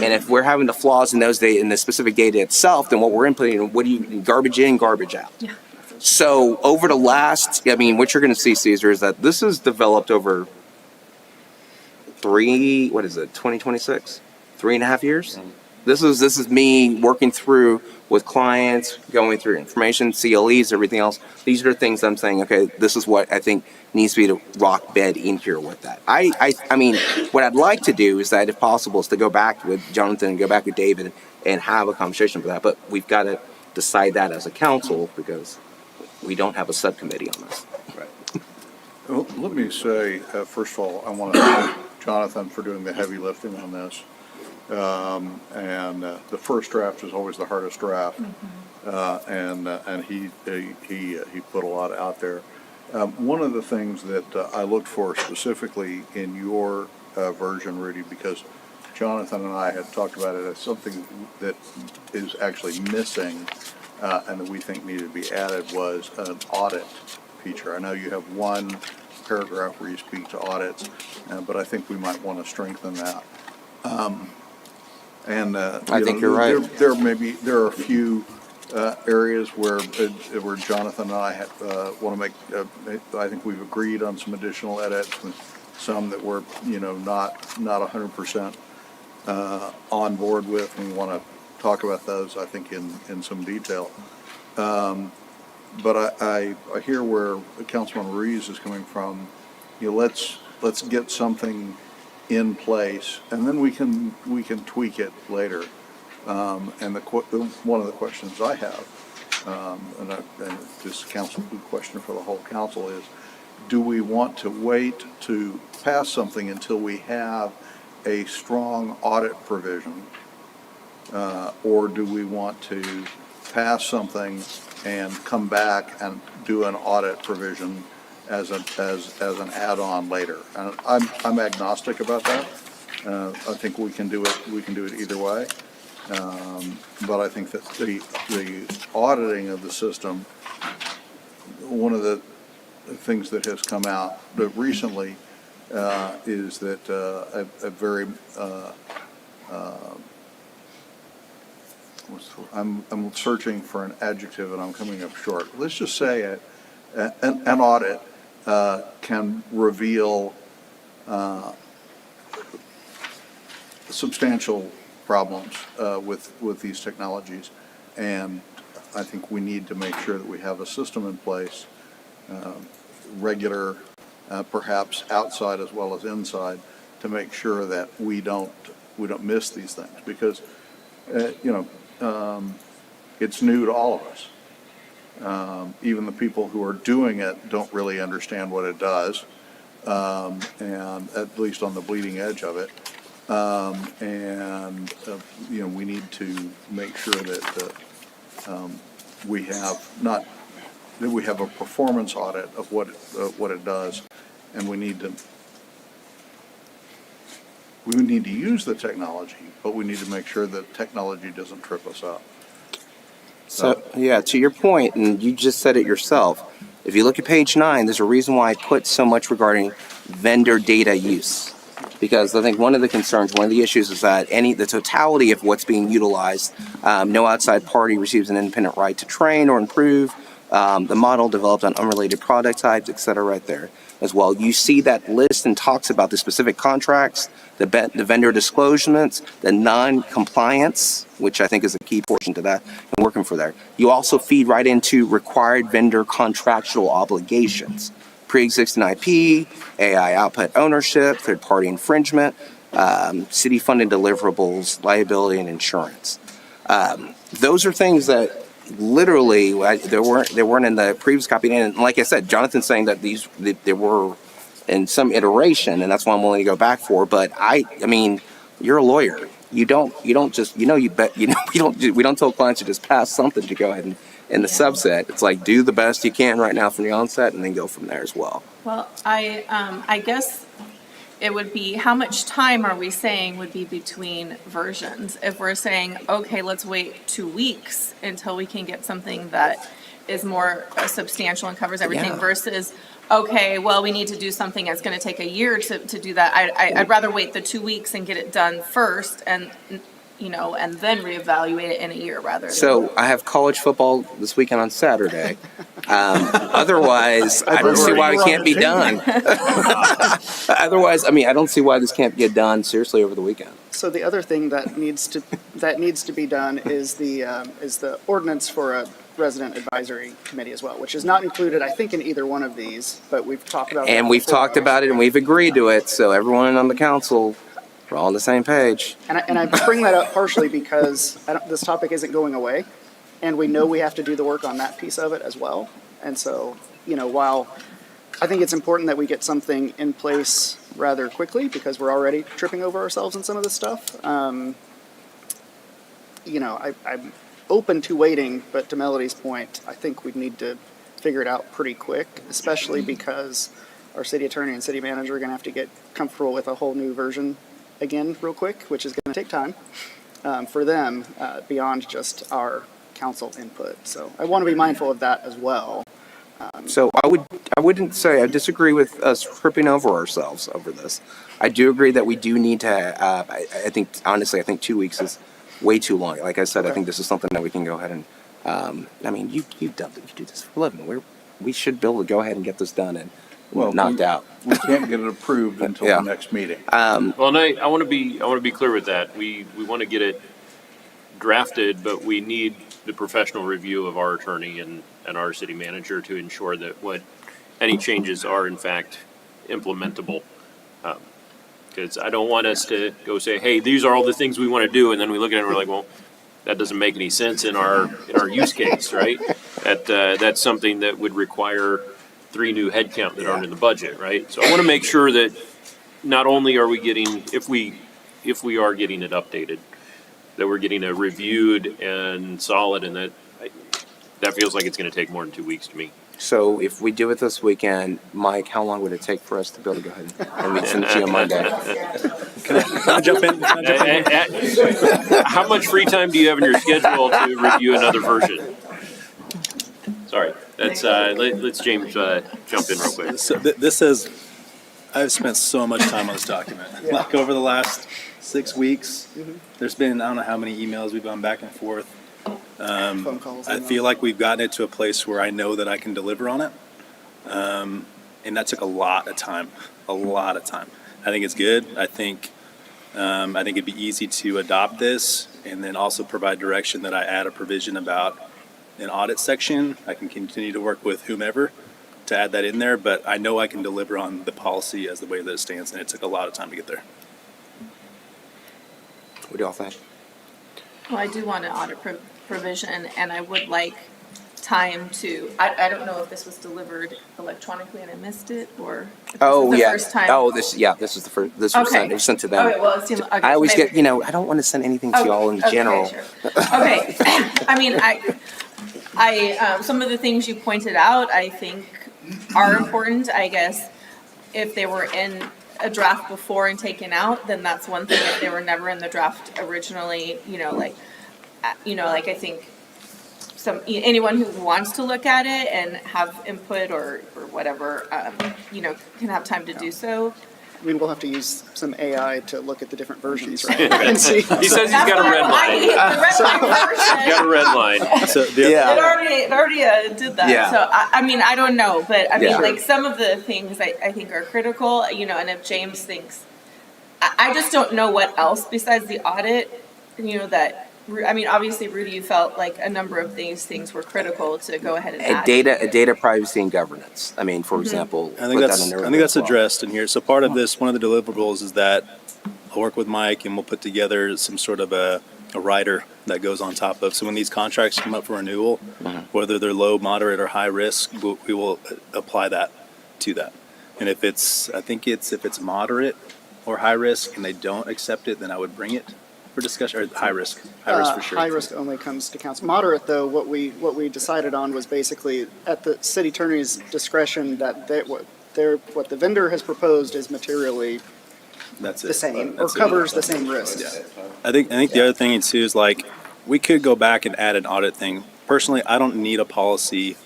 And if we're having the flaws in those data, in the specific data itself, then what we're inputting, garbage in, garbage out. Yeah. So over the last, what you're going to see, Caesar, is that this is developed over 2026? 3.5 years? Mm-hmm. This is me working through with clients, going through information, CLEs, everything else. These are the things I'm saying, okay, this is what I think needs to be the rock bed in here with that. I mean, what I'd like to do is that if possible is to go back with Jonathan and go back with David and have a conversation for that. But we've got to decide that as a council because we don't have a subcommittee on this. Right. Well, let me say, first of all, I want to thank Jonathan for doing the heavy lifting on this. The first draft is always the hardest draft, and he put a lot out there. One of the things that I looked for specifically in your version, Rudy, because Jonathan and I had talked about it as something that is actually missing and that we think needed to be added was an audit feature. I know you have one paragraph where you speak to audits, but I think we might want to strengthen that. I think you're right. There are a few areas where Jonathan and I want to make. I think we've agreed on some additional edits, and some that we're not 100% on board with. And we want to talk about those, I think, in some detail. But I hear where Councilman Ruiz is coming from. Let's get something in place, and then we can tweak it later. And one of the questions I have, and this council question for the whole council is, do we want to wait to pass something until we have a strong audit provision, or do we want to pass something and come back and do an audit provision as an add-on later? And I'm agnostic about that. I think we can do it either way. But I think that the auditing of the system, one of the things that has come out recently is that a very I'm searching for an adjective and I'm coming up short. Let's just say an audit can reveal substantial problems with these technologies, and I think we need to make sure that we have a system in place, regular, perhaps outside as well as inside, to make sure that we don't miss these things, because it's new to all of us. Even the people who are doing it don't really understand what it does. and at least on the bleeding edge of it. We need to make sure that we have not, that we have a performance audit of what it does, and we need to use the technology, but we need to make sure that technology doesn't trip us up. So, yeah, to your point, and you just said it yourself, if you look at page 9, there's a reason why I put so much regarding vendor data use. Because I think one of the concerns, one of the issues is that the totality of what's being utilized, no outside party receives an independent right to train or improve the model developed on unrelated product types, et cetera, right there as well. You see that list and talks about the specific contracts, the vendor disclosements, the non-compliance, which I think is a key portion to that, and working for there. You also feed right into required vendor contractual obligations, pre-existing IP, AI output ownership, third-party infringement, city-funded deliverables, liability, and insurance. Those are things that literally they weren't in the previous copy. And like I said, Jonathan's saying that there were in some iteration, and that's why I'm willing to go back for. But I mean, you're a lawyer. We don't tell clients to just pass something to go ahead and in the subset. It's like, do the best you can right now from the onset, and then go from there as well. Well, I guess it would be, how much time are we saying would be between versions? If we're saying, okay, let's wait 2 weeks until we can get something that is more substantial and covers everything, Yeah. versus, okay, well, we need to do something that's gonna take a year to do that. I'd rather wait the 2 weeks and get it done first, and then reevaluate it in a year rather than. So I have college football this weekend on Saturday. Otherwise, I don't see why we can't be done. Otherwise, I don't see why this can't get done seriously over the weekend. So the other thing that needs to be done is the ordinance for a resident advisory committee as well, which is not included, I think, in either one of these, but we've talked about. And we've talked about it, and we've agreed to it. So everyone on the council, we're all on the same page. And I bring that up partially because this topic isn't going away, and we know we have to do the work on that piece of it as well. And so, while I think it's important that we get something in place rather quickly because we're already tripping over ourselves in some of this stuff, I'm open to waiting, but to Melody's point, I think we need to figure it out pretty quick, especially because our city attorney and city manager are going to have to get comfortable with a whole new version again real quick, which is going to take time for them beyond just our council input. So I want to be mindful of that as well. So I wouldn't say I disagree with us tripping over ourselves over this. I do agree that we do need to. I think 2 weeks is way too long. Like I said, I think this is something that we can go ahead and. You've done it. You do this for a living. We should be able to go ahead and get this done and knocked out. We can't get it approved until Yeah. the next meeting. Well, and I want to be clear with that. We want to get it drafted, but we need the professional review of our attorney and our city manager to ensure that any changes are in fact implementable. Because I don't want us to go say, hey, these are all the things we want to do, and then we look at it and we're like, well, that doesn't make any sense in our use case, right? That's something that would require 3 new headcount that aren't in the budget, right? So I want to make sure that not only are we getting, if we are getting it updated, that we're getting it reviewed and solid, and that feels like it's going to take more than 2 weeks to me. So if we do it this weekend, Mike, how long would it take for us to be able to go ahead and we send it to you on Monday? Can I jump in? How much free time do you have in your schedule to review another version? Sorry, let's James jump in real quick. So this is, I've spent so much time on this document. Like over the last 6 weeks, there's been, I don't know how many emails we've gone back and forth. Phone calls. I feel like we've gotten it to a place where I know that I can deliver on it. And that took a lot of time. I think it's good. I think it'd be easy to adopt this and then also provide direction that I add a provision about an audit section. I can continue to work with whomever to add that in there, but I know I can deliver on the policy as the way that it stands, and it took a lot of time to get there. What do y'all think? Well, I do want an audit provision, and I would like time to, I don't know if this was delivered electronically and I missed it, or if this Oh, is the yeah. first time. Oh, this is the first, this was Okay. sent, it was sent to them. Okay, well, it seemed, okay. I always maybe- get, I don't want to send anything to y'all in Okay, general. sure. Okay, I mean, some of the things you pointed out, I think are important, I guess. If they were in a draft before and taken out, then that's one thing. If they were never in the draft originally, like I think anyone who wants to look at it and have input or whatever, can have time to do so. I mean, we'll have to use some AI to look at the different versions, right? And see. He says he's got a red line. The red line version. He's got a red line. So the Yeah. It already did that. Yeah. So I mean, I don't know, but I mean, Yeah. like some of the things I think are critical, and if James thinks, I just don't know what else besides the audit, that. I mean, obviously, Rudy, you felt like a number of these things were critical to go ahead and add. Data privacy and governance. I mean, for example, I think put that's that in there I think that's as well. addressed in here. So part of this, one of the deliverables is that I'll work with Mike and we'll put together some sort of a rider that goes on top of. So when these contracts come up for renewal, whether they're low, moderate, or high risk, we will apply that to that. And if it's moderate or high risk and they don't accept it, then I would bring it for discussion, or high risk for sure. High risk only comes to council. Moderate, though, what we decided on was basically at the city attorney's discretion that what the vendor has proposed is materially That's it. the same or That's it. covers the same risks. Yeah. I think the other thing too is like we could go back and add an audit thing. Personally, I don't need a policy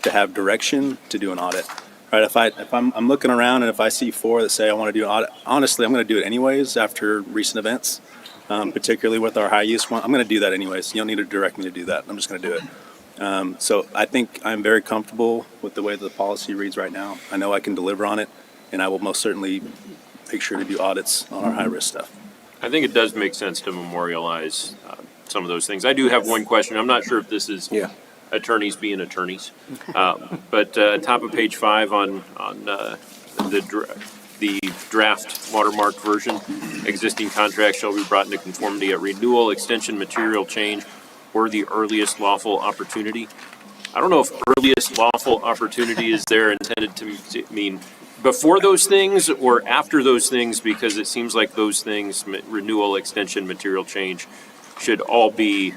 to have direction to do an audit. Right? If I'm looking around and if I see 4 that say I want to do an audit, honestly, I'm going to do it anyways after recent events, particularly with our high use one. I'm going to do that anyways. You don't need to direct me to do that. I'm just going to do it. So I think I'm very comfortable with the way the policy reads right now. I know I can deliver on it, and I will most certainly make sure to do audits on our high risk stuff. I think it does make sense to memorialize some of those things. I do have one question. I'm not sure if this is Yeah. attorneys being attorneys, but top of page 5 on the draft watermark version, existing contracts shall be brought into conformity at renewal, extension, material change, or the earliest lawful opportunity. I don't know if earliest lawful opportunity is there intended to mean before those things or after those things, because it seems like those things, renewal, extension, material change, should all be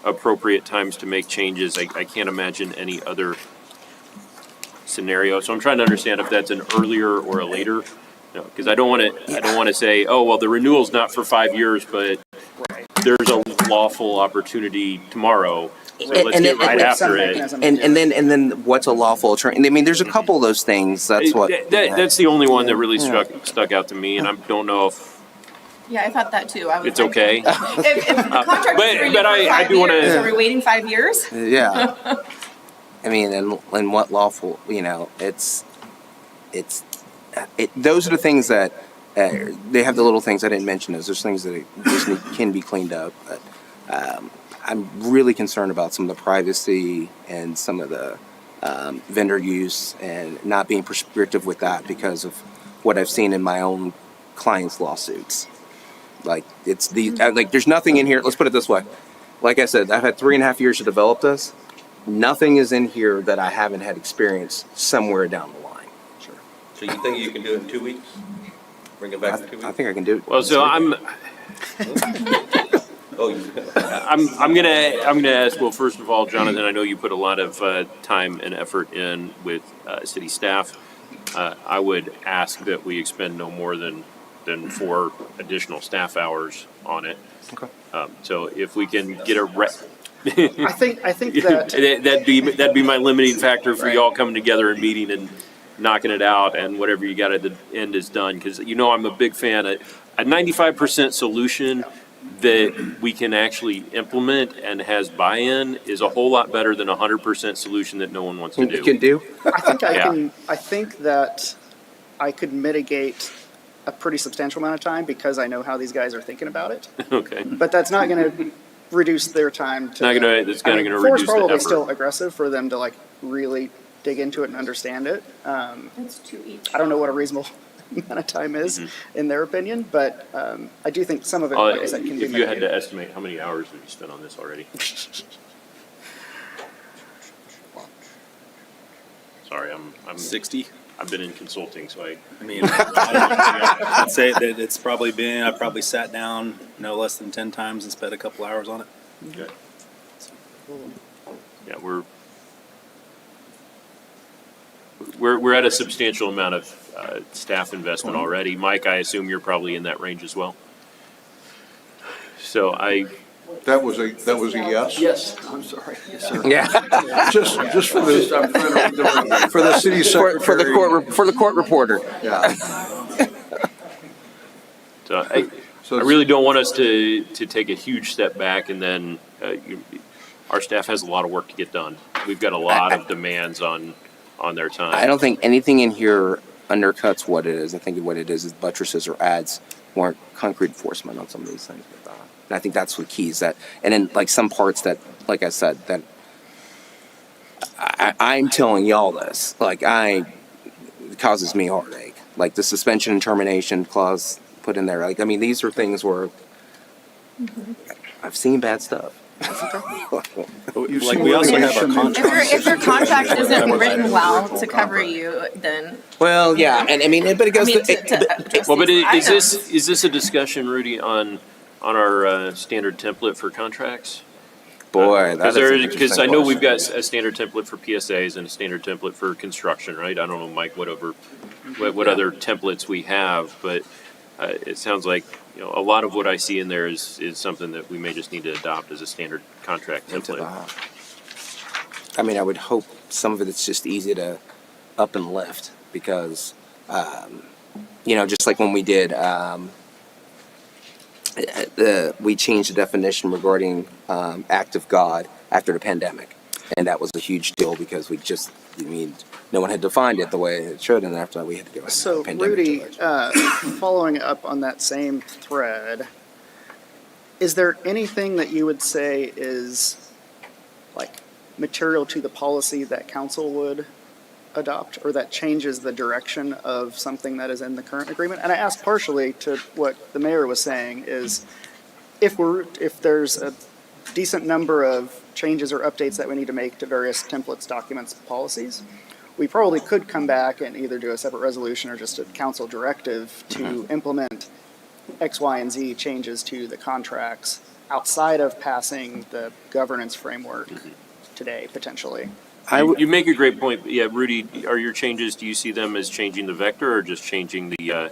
appropriate times to make changes. I can't imagine any other scenario. So I'm trying to understand if that's an earlier or a later, because I don't want to say, oh, well, the renewal's not for 5 years, but there's a lawful opportunity tomorrow. So let's And get then- right and after it. mechanism to do it. And then what's a lawful attorney? I mean, there's a couple of those things. That's what. That's the only one that really stuck out to me, and I don't know if Yeah, I thought that too. I was it's like, okay. If the contract But- is renewed but for I 5 do wanna- years, are we waiting 5 years? Yeah. I mean, and what lawful, those are the things that, they have the little things I didn't mention. There's things that can be cleaned up. But I'm really concerned about some of the privacy and some of the vendor use and not being prescriptive with that because of what I've seen in my own clients' lawsuits. Like, there's nothing in here. Let's put it this way. Like I said, I've had 3.5 years to develop this. Nothing is in here that I haven't had experience somewhere down the line. Sure. So you think you can do it in 2 weeks? Bring it back in 2 weeks? I think I can do it. Well, so I'm Oh, you. I'm gonna ask. Well, first of all, Jonathan, I know you put a lot of time and effort in with city staff. I would ask that we expend no more than 4 additional staff hours on it. Okay. So if we can get a I think that that'd be my limiting factor for y'all coming together and meeting and knocking it out, and whatever you got at the end is done. Because I'm a big fan of a 95% solution that we can actually implement and has buy-in is a whole lot better than a 100% solution that no one wants to You can do. do? I think that I could mitigate a pretty substantial amount of time because I know how these guys are thinking about it. Okay. But that's not going to reduce their time to. It's not gonna Four's reduce the probably effort. still aggressive for them to really dig into it and understand it. That's 2 each. I don't know what a reasonable amount of time is in their opinion, but I do think some of it, Uh, like I said, can be if you had to mitigated. estimate, how many hours have you spent on this already? Sorry, I'm 60. I've been in consulting, so I mean, I'd say that it's probably been, I've probably sat down no less than 10 times and spent a couple hours on it. okay. Yeah, we're at a substantial amount of staff investment already. Mike, I assume you're probably in that range as well. So That was a yes? Yes, I'm sorry. Yes, sir. Yeah. Just for the, I'm trying to read the room. for the city secretary. For the court reporter. Yeah. So I So really don't want us to take a huge step back, and then our staff has a lot of work to get done. We've got a lot of demands on their time. I don't think anything in here undercuts what it is. I think what it is buttresses or adds more concrete enforcement on some of these things. And I think that's what keys that. And then like some parts that, like I said, that I'm telling y'all this, like it causes me heartache. Like the suspension and termination clause put in there. Like, I mean, these are things where I've seen bad stuff. Like we also have our contract. If your contract isn't written well to cover you, then. Well, yeah, and I mean, but it goes. Is this a discussion, Rudy, on our standard template for contracts? Boy, because I know we've got a standard template for PSAs and a standard template for construction, right? I don't know, Mike, what other templates we have, but it sounds like a lot of what I see in there is something that we may just need to adopt as a standard contract template. I mean, I would hope some of it's just easy to up and lift because, just like when we did, we changed the definition regarding act of God after the pandemic. And that was a huge deal because no one had defined it the way it should, and after that we had to go. So, Rudy, following up on that same thread, is there anything that you would say is like material to the policy that council would adopt, or that changes the direction of something that is in the current agreement? And I ask partially to what the mayor was saying is, if there's a decent number of changes or updates that we need to make to various templates, documents, policies, we probably could come back and either do a separate resolution or just a council directive to implement X, Y, and Z changes to the contracts outside of passing the governance framework today, potentially. You make a great point. Yeah, Rudy, are your changes, do you see them as changing the vector or just changing the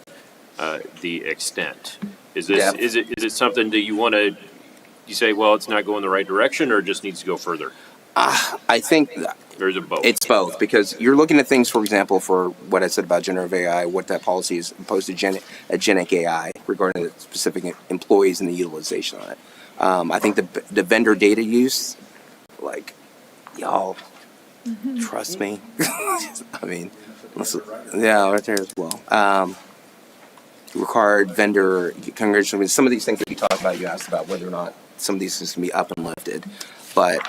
extent? Is it something that you say, well, it's not going the right direction, or it just needs to go further? I think Or is it both? it's both, because you're looking at things, for example, for what I said about generative AI, what that policy is opposed to genic AI regarding the specific employees and the utilization of it. I think the vendor data use, like, y'all, trust me. I mean, right there as well. Required vendor congregation. Some of these things that you talked about, you asked about whether or not some of these things can be up and lifted, but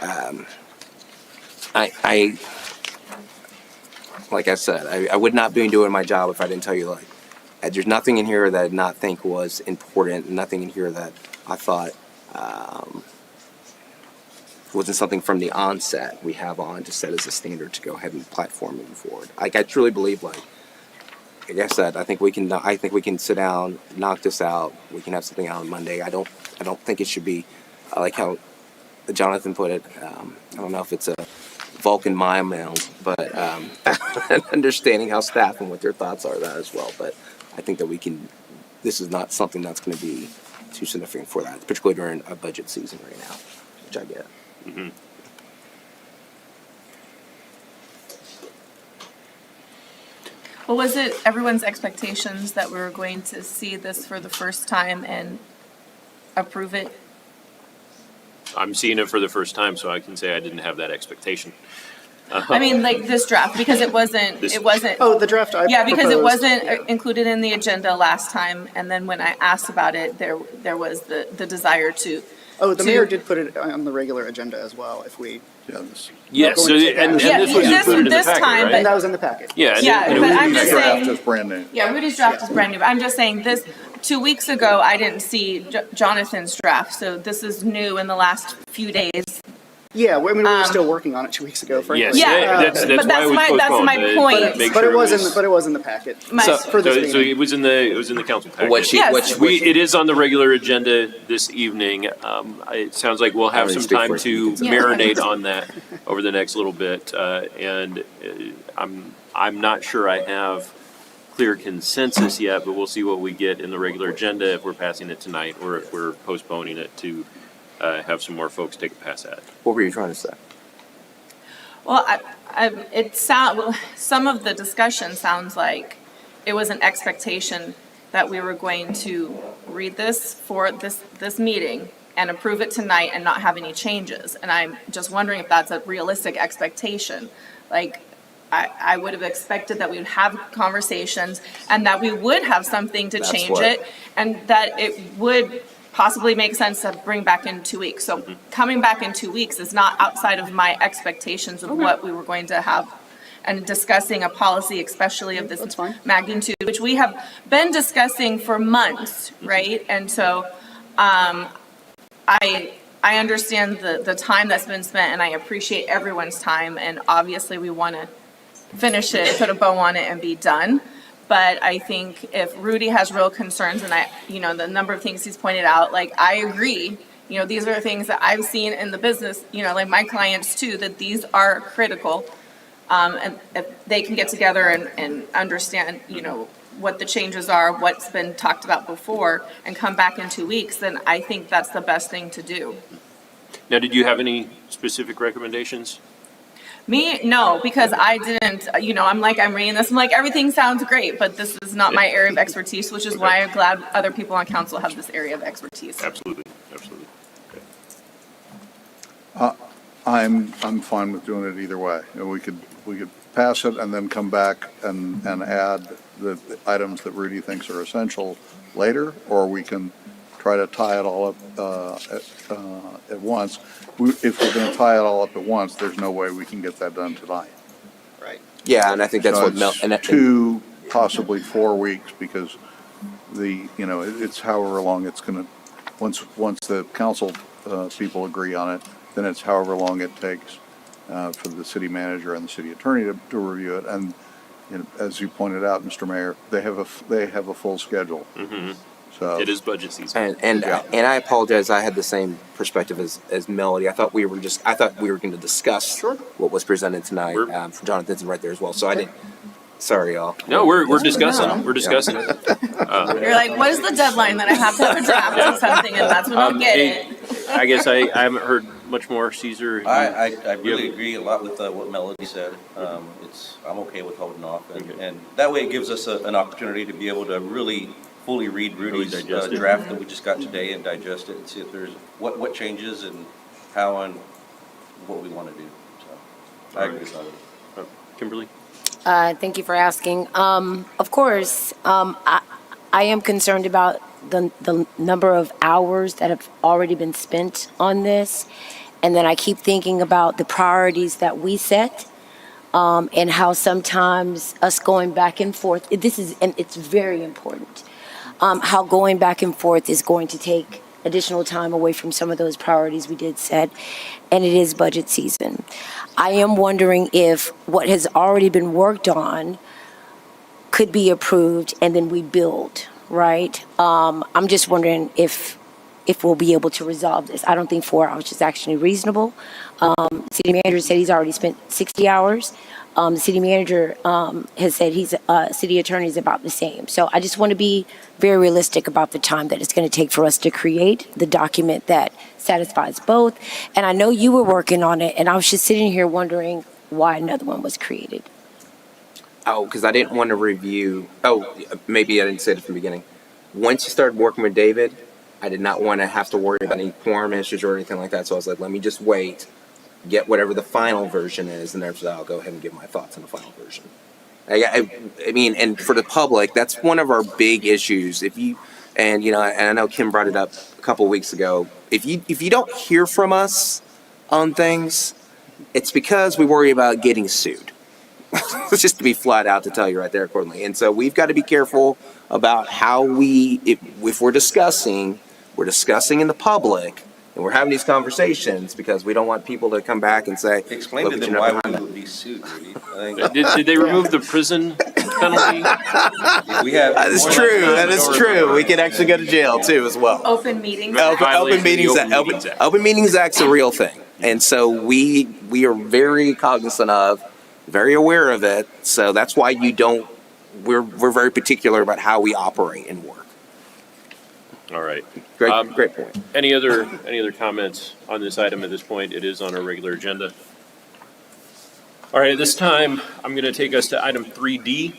I like I said, I would not be doing my job if I didn't tell you, like, there's nothing in here that I did not think was important, nothing in here that I thought wasn't something from the onset we have on to set as a standard to go ahead and platform moving forward. Like, I truly believe, like I said, I think we can sit down, knock this out. We can have something out on Monday. I don't think it should be like how Jonathan put it. I don't know if it's a Vulcan mind meld, but understanding how staff and what their thoughts are that as well. But I think that this is not something that's going to be too significant for that, particularly during a budget season right now, which I get. Mm-hmm. Well, was it everyone's expectations that we were going to see this for the first time and approve it? I'm seeing it for the first time, so I can say I didn't have that expectation. I mean, like this draft, because it wasn't. Oh, the draft I Yeah, because it proposed. wasn't included in the agenda last time, and then when I asked about it, there was the desire to. Oh, the mayor did put it on the regular agenda as well, if we, Yes, so, and Yeah, this was included in the this packet, time, right? and that was in the packet. Yeah, Yeah, and but I'm Rudy's just draft saying. It's brand new. Yeah, Rudy's draft is brand new. I'm just saying this, 2 weeks ago, I didn't see Jonathan's draft, so this is new in the last few days. Yeah, well, I mean, we were still working on it 2 weeks ago, frankly. Yes, Yeah, that's but why it was that's postponed. my to point. make But sure it was in the packet. My- For this So meeting. it was in the council package. What she, Yes. what It is on the regular agenda this evening. It sounds like we'll have I some speak time for to you. marinate on that over the next little bit. I'm not sure I have clear consensus yet, but we'll see what we get in the regular agenda if we're passing it tonight or if we're postponing it to have some more folks take a pass at it. what were you trying to say? Well, some of the discussion sounds like it was an expectation that we were going to read this for this meeting and approve it tonight and not have any changes. And I'm just wondering if that's a realistic expectation. Like, I would have expected that we would have conversations and that we would have something to That's change what- it and that it would possibly make sense to bring back in 2 weeks. So coming back in 2 weeks is not outside of my expectations of what we were going to have and discussing a policy, especially of That's this fine. magnitude, which we have been discussing for months, right? And so I understand the time that's been spent and I appreciate everyone's time. And obviously we want to finish it, put a bow on it and be done. But I think if Rudy has real concerns and the number of things he's pointed out, like I agree, these are things that I've seen in the business, like my clients too, that these are critical. And if they can get together and understand, what the changes are, what's been talked about before, and come back in 2 weeks, then I think that's the best thing to do. Now, did you have any specific recommendations? Me, no, because I didn't, I'm reading this, I'm like, everything sounds great, but this is not my area of expertise, which is why I'm glad other people on council have this area of expertise. Absolutely, absolutely. I'm fine with doing it either way. We could pass it and then come back and add the items that Rudy thinks are essential later, or we can try to tie it all up at once. If we're going to tie it all up at once, there's no way we can get that done tonight. Yeah, and I think that's So what Mel, it's and that, 2, possibly 4 weeks, because it's however long it's going to, once the council people agree on it, then it's however long it takes for the city manager and the city attorney to review it. And as you pointed out, Mr. Mayor, they have a full schedule. Mm-hmm. So It is budget season. and Yeah. I apologize. I had the same perspective as Melody. I thought we were going to discuss what was presented tonight. We're- Jonathan's right there as well. So I didn't. Sorry, y'all. No, we're discussing it. We're discussing it. You're like, what is the deadline that I have to have a draft of something, and that's when I'll get it. I guess I haven't heard much more, Caesar. I really agree a lot with what Melody said. I'm okay with holding off, and that way it gives us an opportunity to be able to really fully read Rudy's digest it. draft that we just got today and digest it and see if there's what changes and how and what we want to do. So I agree with that. Kimberly? Thank you for asking. Of course, I am concerned about the number of hours that have already been spent on this. And then I keep thinking about the priorities that we set, and how sometimes us going back and forth, and it's very important, how going back and forth is going to take additional time away from some of those priorities we did set, and it is budget season. I am wondering if what has already been worked on could be approved and then we build, right? I'm just wondering if we'll be able to resolve this. I don't think 4 hours is actually reasonable. City manager said he's already spent 60 hours. The city manager has said city attorney is about the same. So I just want to be very realistic about the time that it's going to take for us to create the document that satisfies both. And I know you were working on it, and I was just sitting here wondering why another one was created. Oh, because I didn't want to review. Oh, maybe I didn't say it from the beginning. Once you started working with David, I did not want to have to worry about any quorum issues or anything like that. So I was like, let me just wait, get whatever the final version is, and there's I'll go ahead and give my thoughts on the final version. I mean, and for the public, that's one of our big issues. And I know Kim brought it up a couple of weeks ago. If you don't hear from us on things, it's because we worry about getting sued. Just to be flat out to tell you right there accordingly. And so we've got to be careful about how if we're discussing in the public, And we're having these conversations because we don't want people to come back and say, Explain "Look to what them you why done we behind would be sued, Rudy. Did they remove the prison penalty? We have. That is more true. like- That is true. We could actually go to jail too, as well. Open meetings. Open- Act. Violation of the Open Open Meetings Act. Open Meetings Act's a real thing, and so we are very cognizant of, very aware of it. So that's why you don't. We're very particular about how we operate and work. All right. Great point. Any other comments on this item at this point? It is on our regular agenda. All right, at this time, I'm going to take us to item 3D.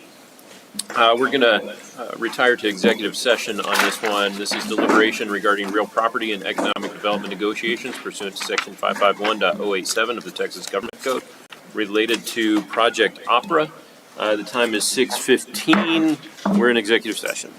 We're going to retire to executive session on this one. This is deliberation regarding real property and economic development negotiations pursuant to section 551.087 of the Texas Government Code related to Project Opera. The time is 6:15. We're in executive session.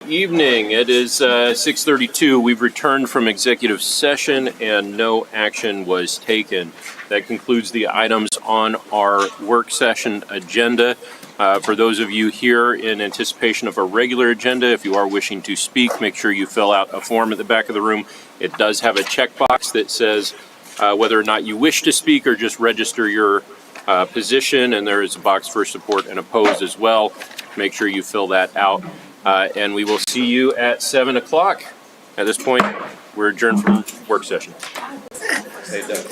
evening. It is 6:32. We've returned from executive session and no action was taken. That concludes the items on our work session agenda. For those of you here in anticipation of a regular agenda, if you are wishing to speak, make sure you fill out a form at the back of the room. It does have a checkbox that says whether or not you wish to speak or just register your position, and there is a box for support and opposed as well. Make sure you fill that out. And we will see you at 7 o'clock. At this point, we're adjourned from work session. Hey, Doug.